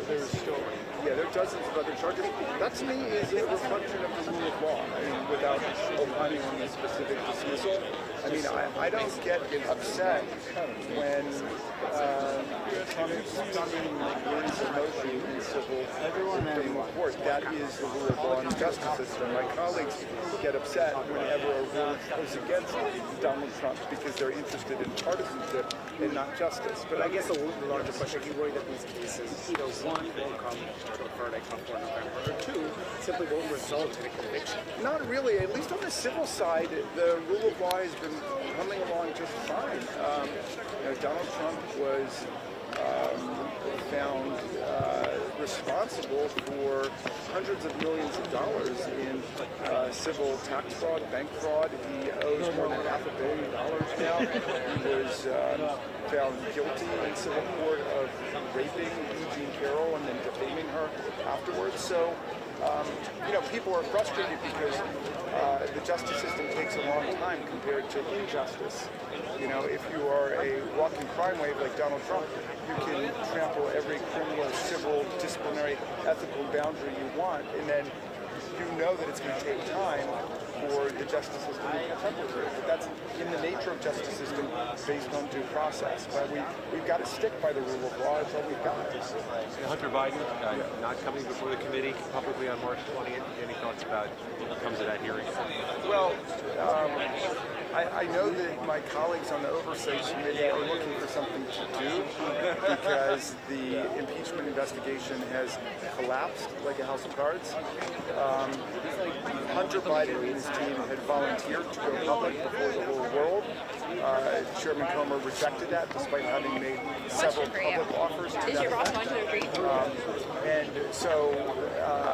There's still, there are dozens of other charges. That to me is a reflection of the rule of law. I mean, without opining on the specific dismissal. I mean, I don't get upset when Trump wins a motion in civil criminal court. That is the rule of law in the justice system. My colleagues get upset whenever a rule goes against Donald Trump because they're interested in partisanship and not justice. But I guess the larger question, you worry that these cases, either one, won't come to a verdict before November, or two, simply won't result in a conviction? Not really. At least on the civil side, the rule of law has been coming along just fine. Donald Trump was found responsible for hundreds of millions of dollars in civil tax fraud, bank fraud. He owes more than $500 million now. He was found guilty in civil court of raping Jean Carroll and then defaming her afterwards. So, people are frustrated because the justice system takes a long time compared to injustice. If you are a walking crime wave like Donald Trump, you can trample every criminal, civil, disciplinary, ethical boundary you want, and then you know that it's going to take time for the justice system to catch up with it. But that's in the nature of justice system based on due process. But we've got to stick by the rule of law. That's all we've got. Hunter Biden not coming before the committee publicly on March 20th. Any thoughts about what comes of that hearing? Well, I know that my colleagues on the Oversight Committee are looking for something to do because the impeachment investigation has collapsed like a house of cards. Hunter Biden and his team had volunteered to go public before the whole world. Chairman Comer rejected that despite having made several public offers to that effect. And so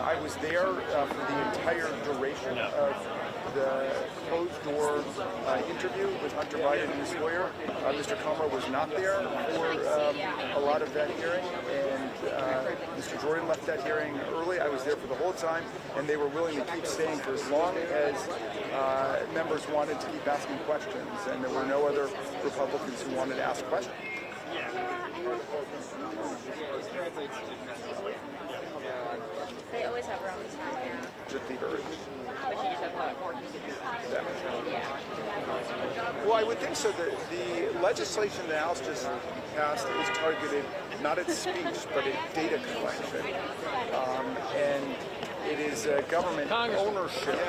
I was there for the entire duration of the closed-door interview with Hunter Biden and his lawyer. Mr. Comer was not there for a lot of that hearing, and Mr. Jordan left that hearing early. I was there for the whole time, and they were willing to keep staying for as long as members wanted to keep asking questions, and there were no other Republicans who wanted to ask questions. They always have around this time, yeah. Just the urge. But you just have a lot more yeah. Well, I would think so. The legislation the House just passed is targeted not at speech, but at data collection. And it is a government ownership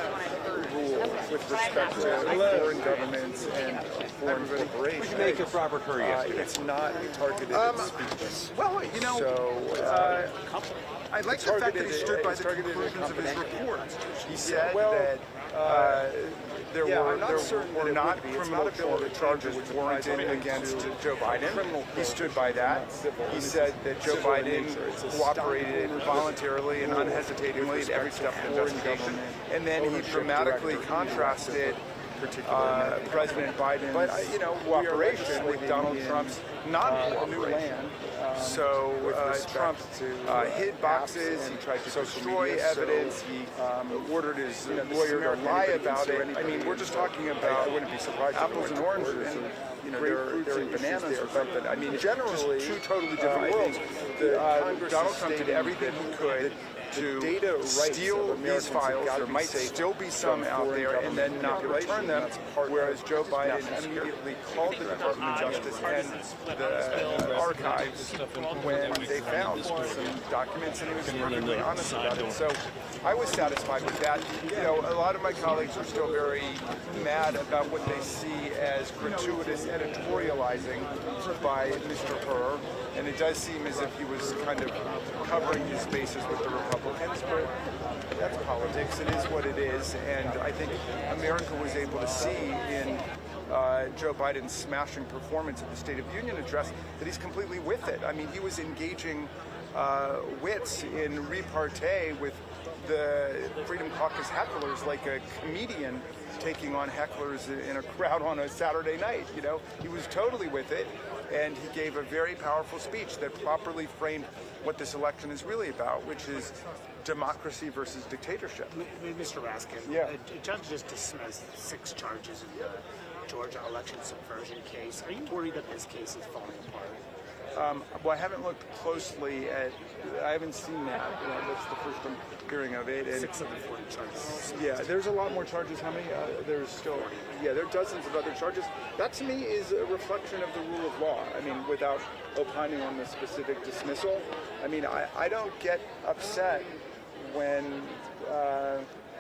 rule with respect to foreign governments and foreign corporations. We can make a proper courier. It's not targeted at speech. Well, so, I like the fact that he stood by the conclusions of his report. He said that there were not criminal charges warranted against Joe Biden. He stood by that. He said that Joe Biden cooperated voluntarily and unhesitatingly at every step of the investigation. And then he dramatically contrasted President Biden's cooperation with Donald Trump's non-cooperation. So Trump hid boxes, he tried to destroy evidence, he ordered his lawyer to lie about it. I mean, we're just talking about apples and oranges, and there are bananas or something. I mean, generally, two totally different worlds. Donald Trump did everything he could to steal these files. There might still be some out there and then not return them, whereas Joe Biden immediately called the Department of Justice and the archives when they found some documents, and he was perfectly honest about it. So I was satisfied with that. A lot of my colleagues are still very mad about what they see as gratuitous editorializing by Mr. Hur, and it does seem as if he was kind of covering his bases with the Republicans, but that's politics. It is what it is, and I think America was able to see in Joe Biden's smashing performance at the State of the Union address that he's completely with it. I mean, he was engaging wits in repartee with the Freedom Caucus hecklers, like a comedian taking on hecklers in a crowd on a Saturday night. You know, he was totally with it, and he gave a very powerful speech that properly framed what this election is really about, which is democracy versus dictatorship. Mr. Raskin, a judge just dismissed 6 charges in the Georgia election subversion case. Are you worried that this case is falling apart? Well, I haven't looked closely at. I haven't seen that. That's the first I'm hearing of it. And 6 of the 40 charges. Yeah, there's a lot more charges. How many? There's still. Yeah, there are dozens of other charges. That to me is a reflection of the rule of law. I mean, without opining on the specific dismissal. I mean, I don't get upset when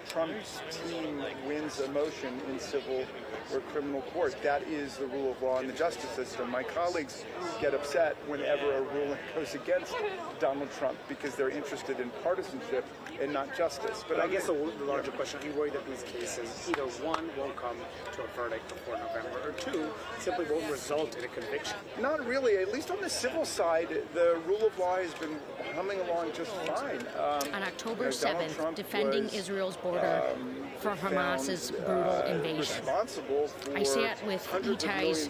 Trump's team wins a motion in civil or criminal court. That is the rule of law in the justice system. My colleagues get upset whenever a ruling goes against Donald Trump because they're interested in partisanship and not justice. But I guess the larger question, are you worried that these cases, either one, won't come to a verdict before November, or two, simply won't result in a conviction? Not really. At least on the civil side, the rule of law has been humming along just fine. On October 7th, defending Israel's border for Hamas's brutal invasion. I sat with Itai's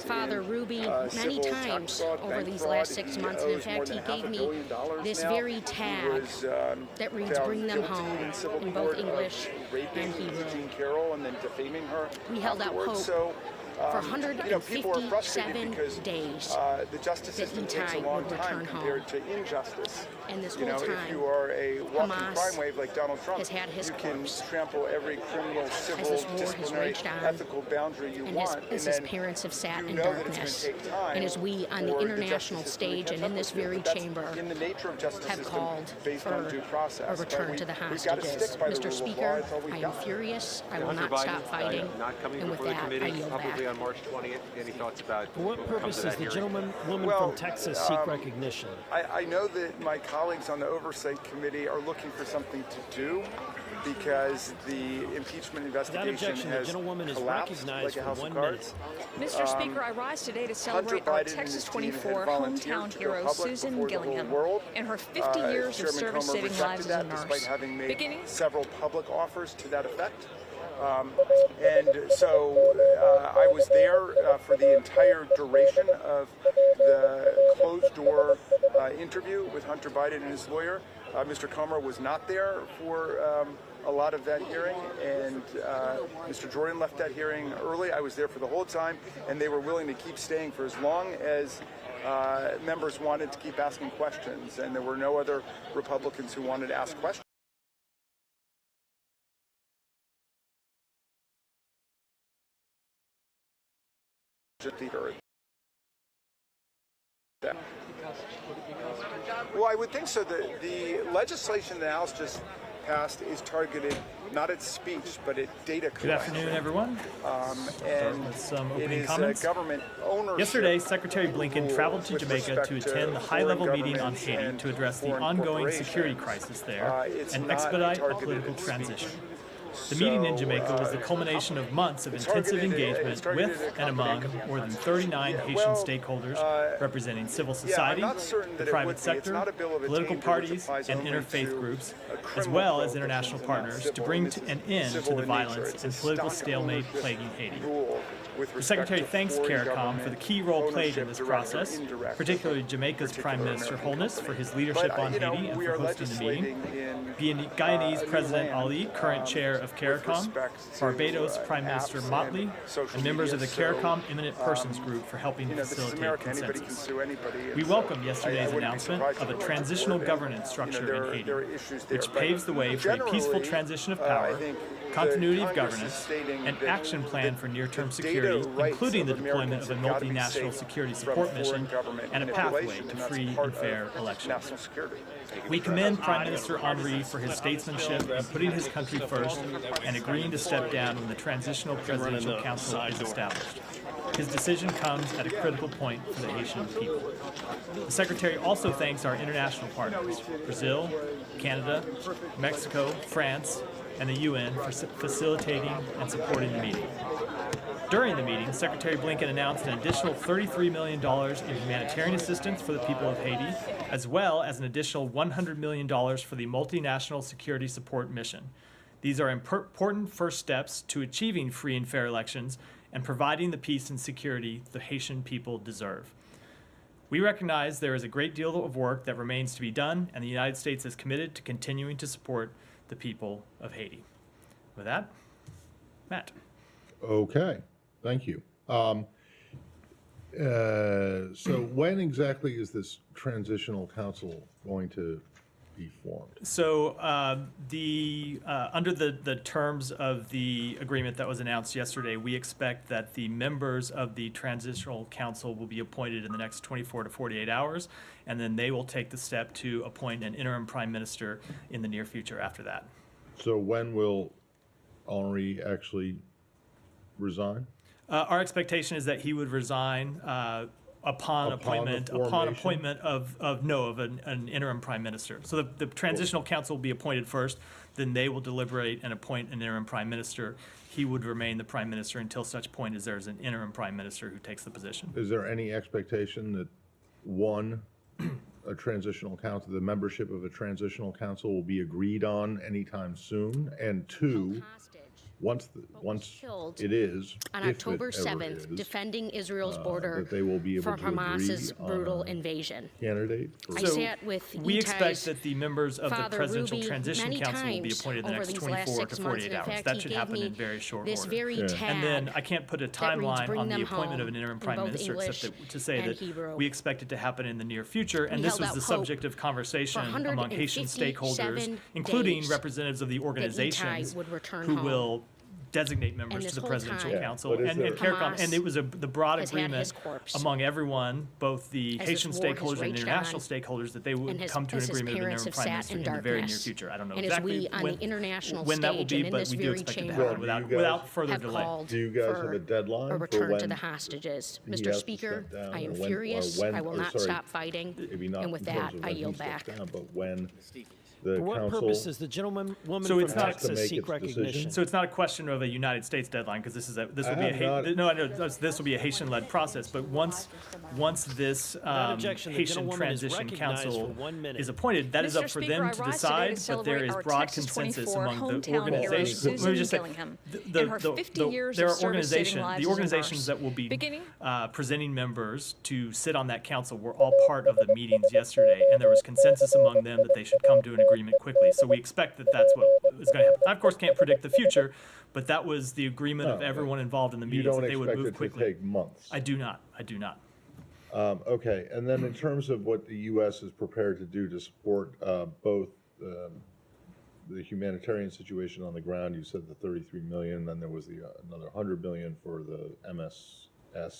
father, Ruby, many times over these last 6 months. And in fact, he gave me this very tag that reads, "Bring them home," in both English and Hebrew. We held out hope for 157 days the justice system takes a long time compared to injustice. And this whole if time, you are a walking Hamas crime wave like Donald Trump, has had his you can corpse trample every criminal, civil, disciplinary, ethical boundary you want. As his parents have sat in darkness, and as we on the international stage and in this very chamber have called for a return to the hostages. Mr. Speaker, I am furious. I will not stop fighting. And with that, I yield back. On March 20th, any thoughts about for what purpose does the gentleman from Texas seek recognition? I know that my colleagues on the Oversight Committee are looking for something to do because the impeachment investigation has collapsed like a house of cards. Mr. Speaker, I rise today to celebrate our Texas 24 hometown hero, Susan Gilliam, and her 50 years of service saving lives as a nurse. Despite having made several public offers to that effect. And so I was there for the entire duration of the closed-door interview with Hunter Biden and his lawyer. Mr. Comer was not there for a lot of that hearing, and Mr. Jordan left that hearing early. I was there for the whole time, and they were willing to keep staying for as long as members wanted to keep asking questions, and there were no other Republicans who wanted to ask questions. Well, I would think so. The legislation the House just passed is targeted not at speech, but at data collection. Good afternoon, everyone. And with some opening it is comments. Government ownership. Yesterday, Secretary Blinken traveled to Jamaica to attend the high-level meeting on Haiti to address the ongoing security crisis there and expedite a political transition. The meeting in Jamaica was the culmination of months of intensive engagement with and among more than 39 Haitian stakeholders representing civil society, the private sector, political parties, and interfaith groups, as well as international partners, to bring an end to the violence and political stalemate plaguing Haiti. The Secretary thanks CARICOM for the key role played in this process, particularly Jamaica's Prime Minister Holness for his leadership on Haiti and for hosting the meeting, Guyanese President Ali, current chair of CARICOM, Barbados Prime Minister Motley, and members of the CARICOM Eminent Persons Group for helping facilitate consensus. We welcome yesterday's announcement of a transitional governance structure in Haiti, which paves the way for a peaceful transition of power, continuity of governance, an action plan for near-term security, including the deployment of a multinational security support mission, and a pathway to free and fair elections. We commend Prime Minister Henry for his statesmanship in putting his country first and agreeing to step down when the Transitional Presidential Council is established. His decision comes at a critical point for the Haitian people. The Secretary also thanks our international partners, Brazil, Canada, Mexico, France, and the UN for facilitating and supporting the meeting. During the meeting, Secretary Blinken announced an additional $33 million in humanitarian assistance for the people of Haiti, as well as an additional $100 million for the multinational security support mission. These are important first steps to achieving free and fair elections and providing the peace and security the Haitian people deserve. We recognize there is a great deal of work that remains to be done, and the United States is committed to continuing to support the people of Haiti. With that, Matt. Okay, thank you. So when exactly is this transitional council going to be formed? So under the terms of the agreement that was announced yesterday, we expect that the members of the transitional council will be appointed in the next 24 to 48 hours, and then they will take the step to appoint an interim prime minister in the near future after that. So when will Henri actually resign? Our expectation is that he would resign upon appointment of an interim prime minister. So the transitional council will be appointed first, then they will deliberate and appoint an interim prime minister. He would remain the prime minister until such point as there's an interim prime minister who takes the position. Is there any expectation that a transitional council, the membership of a transitional council will be agreed on anytime soon? And two, once it is, on October 7th, defending Israel's border that they will be able from to Hamas's agree brutal on invasion. Candidate? I sat with we expect Itai's that the members of the Father Presidential Ruby Transition many Council will be times appointed in the over next these 24 last to 6 months. 48 In hours. fact, That he should gave happen me in very short this order. very tag And then I can't put a that reads, timeline "Bring on the them appointment of home," an interim in prime both minister, English except to say and that Hebrew. we expect it to happen in the near future. And We this held was out the hope subject of conversation for among Haitian 157 stakeholders, including days representatives of the organizations would return who home. will designate members And to this the whole Presidential time, Council, but is and there- CARICOM, and it was the broad has had agreement his corpse. among everyone, both the As Haitian this war has stakeholders and raged international on, stakeholders, that they would and his- come to an as his agreement of an parents interim have prime sat minister in in the very near darkness, future. I don't know and as exactly we on when, the international when that will stage be, and in but this we do very expect it to chamber happen Do you without guys- further have delay. called Do you guys for have a deadline a for return to when the hostages. he Mr. has to Speaker, step down, I am or when- or furious. when- I will or not sorry, stop fighting. maybe not And with in terms that, of I when he yield steps back. down, but when the For what council purpose does the gentlewoman So it's from not- Texas to make seek its recognition? decision? So it's not a question of a United States deadline, because this will be this will be a Haitian-led process. But once this Without objection, the Haitian gentlewoman is Transition recognized Council for 1 minute. is appointed, that is Mr. up for Speaker, them I to rise today decide. to But there celebrate is our broad Texas consensus 24 among the hometown hero, organizations. Let me Susan just say, Gillingham, and her 50 years there of are service saving lives the as a organizations nurse. that will be Beginning presenting members to sit on that council were all part of the meetings yesterday, and there was consensus among them that they should come to an agreement quickly. So we expect that that's what is going to happen. I, of course, can't predict the future, but that was the agreement of everyone involved in the you meetings don't that they would expect move it to quickly. take months? I do not. I do not. Okay, and then in terms of what the U.S. is prepared to do to support both the humanitarian situation on the ground, you said the 33 million, then there was the another 100 million for the MSSF.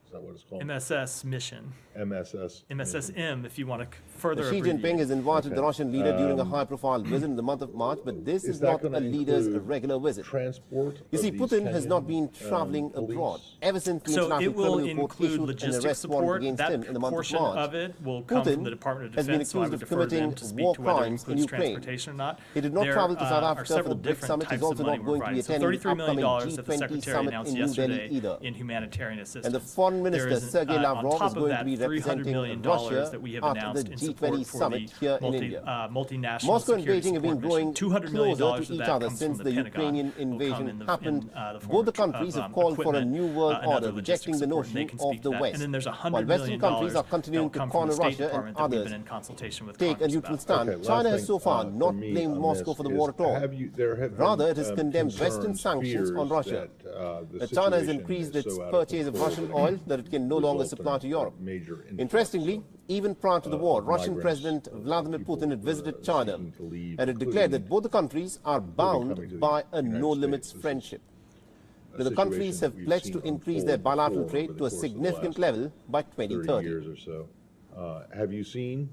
Is that what it's called? MSS mission. MSSM, if you want to further Xi abbreviate. Jinping has invited the Russian leader during a high-profile visit in the month of March, but this is not a leader's regular visit. Transport. You see, Putin has not been traveling abroad ever since the So International it will Criminal Court include issued an logistics arrest warrant support. against That him in the month of portion March. of it will come Putin from the Department of has been Defense, so I accused would of defer to them committing to speak war to whether it crimes in includes Ukraine. transportation or not. He did not There travel to South are Africa for several the BRICS different summit. He's types of also money not we're going to be providing. So attending the $33 million upcoming that the G20 Secretary summit announced in New Delhi yesterday either. in humanitarian assistance. And the foreign minister, There is, Sergei on Lavrov, top is of going that, to be $300 representing million Russia that we have at the announced in G20 support for summit the here in India. multinational Moscow and security Beijing have been support growing mission. $200 million closer of to each that other comes since from the Pentagon. Ukrainian Will come invasion in the happened. form Both the of, countries have called for a equipment, new world and order, other rejecting the logistics support, and they notion can speak of the to that. West. And then there's $100 While Western million countries are that continuing will to come from corner the State Russia and Department that we've others been in consultation with take a Congress neutral about. stand. Okay, China last has thing, so far for not me blamed on Moscow this for the is, war at all. there have Rather, been, it has condemned Western concerns, sanctions on fears Russia. that China has situation increased is its so out of purchase of control Russian that oil that it can no longer result supply in to Europe. major influx Interestingly, even prior to the war, Russian migrants, President Vladimir Putin had visited China seeking to leave, and had declared that both the countries are coming to bound the by a United no-limits States. friendship. a The countries situation have that we've pledged seen to increase unfold their bilateral before trade over to a the course of the significant last level by 30 2030. years or so. Have you seen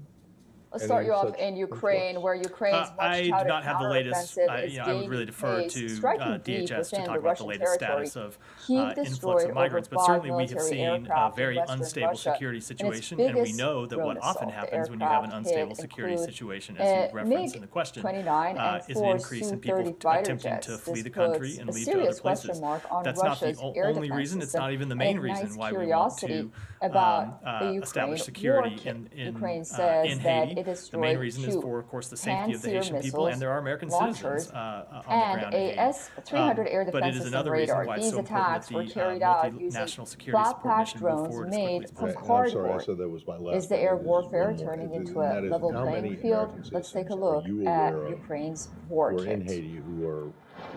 Let's start you off in Ukraine, where Ukraine's I do not have the latest. counteroffensive I would really defer to striking deep DHS to within talk the about the Russian latest territory. status of Kyiv influx destroyed of migrants, over but 5 certainly we have military seen a aircraft very in western unstable Russia, security and its situation, and we biggest know that what drone often assault. The happens when you have an aircraft unstable hit security include situation, as you referenced in the question, MiG-29 and is an 4 increase in people Su-30 fighter attempting jets. to flee This the country puts and a leave to other serious places. question mark on That's not the Russia's air only defense reason. It's system, not even the and main ignites reason why we want curiosity to about the Ukraine establish security war kit. in Ukraine says in that Haiti. it The destroyed main reason is 2 for, of course, the safety of the Haitian Pantsir people, and there are missiles, American launchers, citizens on the and ground in a Haiti. S-300 air But defense it is system another reason radar. why it's These so important attacks that were the carried out using multinational security support flat-patch mission move drones forward as made quickly as from possible. I'm sorry, I cardboard. said that was my last. Is the one. air It is warfare one more. turning And into a that is, level how playing many field? American Let's take a citizens look are you at aware of Ukraine's war who are in kit. Haiti who are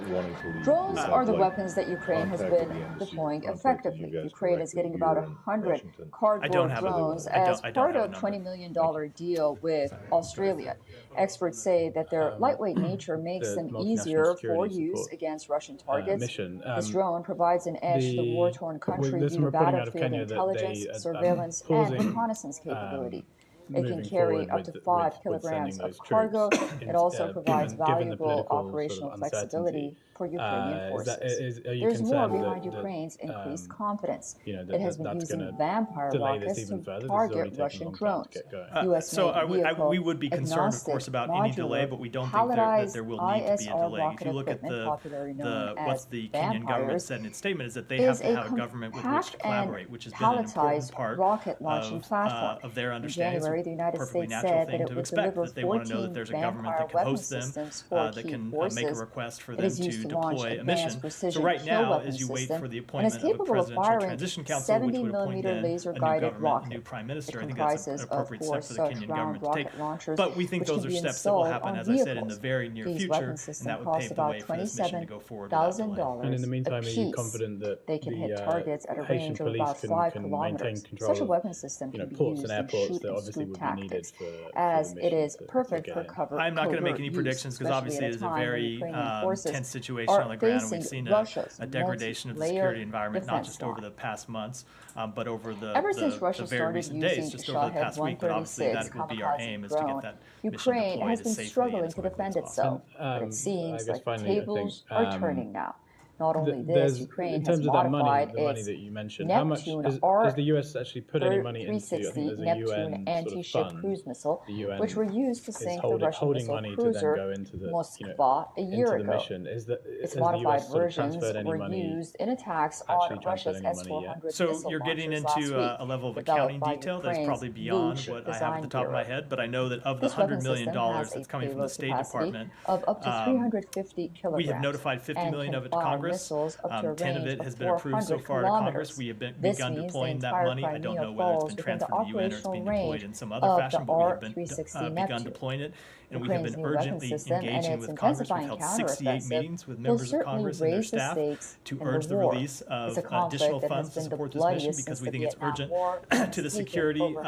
wanting to leave? Drones who are have, the like, weapons that Ukraine has contact been with the embassy, deploying contact with effectively. you guys Ukraine is directly getting here about in 100 Washington. cardboard drones as I don't part have a of number. $20 million deal with Australia. Experts say that their lightweight nature makes the them multinational easier for security use support, against Russian targets. mission. This drone provides an edge to the war-torn country there's due some to reporting out of battlefield Kenya that intelligence, they are surveillance, and pausing, reconnaissance capability. It can moving carry forward up to with 5 sending kilograms of those cargo. troops It also provides given the valuable political operational sort of flexibility for Ukrainian forces. Are you There's more concerned behind that, Ukraine's increased confidence. that It has been that's using gonna Vampire delay this rockets even to further? This has target already taken a Russian long time drones. to get going. US-made we would be concerned, of course, about any delay, but we don't think that there will need to be a delay. If you look at what the Kenyan government said in its statement, is that they have to have a government with which to collaborate, which has been an important part rocket launching platform. of their In understanding. January, the United Perfectly States natural said thing that it to would expect, deliver that they want to know that 14 there's a government that can weapon host them, systems for that key can forces. make a request for It them is used to to launch deploy a advanced mission. So precision right kill now, weapon as you wait system, for the and is appointment of a capable of presidential firing transition council, which would appoint 70mm then a new laser-guided government, a rocket. new prime minister, It I think that's comprises an of appropriate 4 step for the Kenyan such round government to take. rocket launchers, But we think which those can are be steps that will installed happen, on as I said, in vehicles. the very near These future, weapon and systems that would cost pave the about way for this mission to go forward without delay. $27,000 And in the meantime, a are you piece. confident that They can the hit targets at a Haitian range of police about 5 can kilometers. maintain control Such a of, weapon system can be ports used and in airports shoot that and obviously scoop would be needed tactics, for as the it mission is to perfect get for in? cover. I'm not going to make any use, predictions because especially obviously at it is a time when very Ukrainian forces tense situation are on the ground, and facing we've seen Russia's a degradation of the multi-layered security environment, not defense just over line. the past months, but over Ever since the Russia very started recent using days, just over the Shahed past week. But obviously 136 that will be our kamikaze aim, is to get drone, that mission Ukraine deployed has as been safely struggling and as to quickly defend as possible. itself, but it seems I guess like finally, tables I think, are turning now. Not only there's, this, Ukraine in has terms of that money, modified the money its that you mentioned, how much Neptune has the US actually put any money into? I think 360 there's a Neptune UN sort of anti-ship fund. cruise missile, The UN which were used to is sink the Russian holding missile money to then cruiser go into the Moskva a year into the ago. mission. Is that Its has the modified US sort of versions transferred any were money? used in attacks on Russia's S-400 So missile you're getting launchers into last week, a level of developed accounting by detail that's Ukraine's probably beyond Bush what I have at the top of my Design head, but I know that of the This weapon $100 million system has that's a coming from the payload State capacity Department, of up to 350 kilograms. we have notified 50 and million can of it to fire Congress. missiles up to a 10 of range it has of been approved so 400 far to Congress. kilometers. We have This begun means deploying the that entire money. I don't Crimea know whether it's falls been within the transferred to the UN or it's operational being deployed range in some other of fashion, the but we have been R-360 begun Neptune. deploying it, and we have Ukraine's been new weapon urgently system and engaging its with Congress. We've intensifying held 68 counteroffensive meetings with will members of certainly Congress and their raise the staff stakes to in urge the war. release It's a of conflict additional that has funds to been the support this mission bloodiest because since we the think it's Vietnam urgent War, to the sweeping security over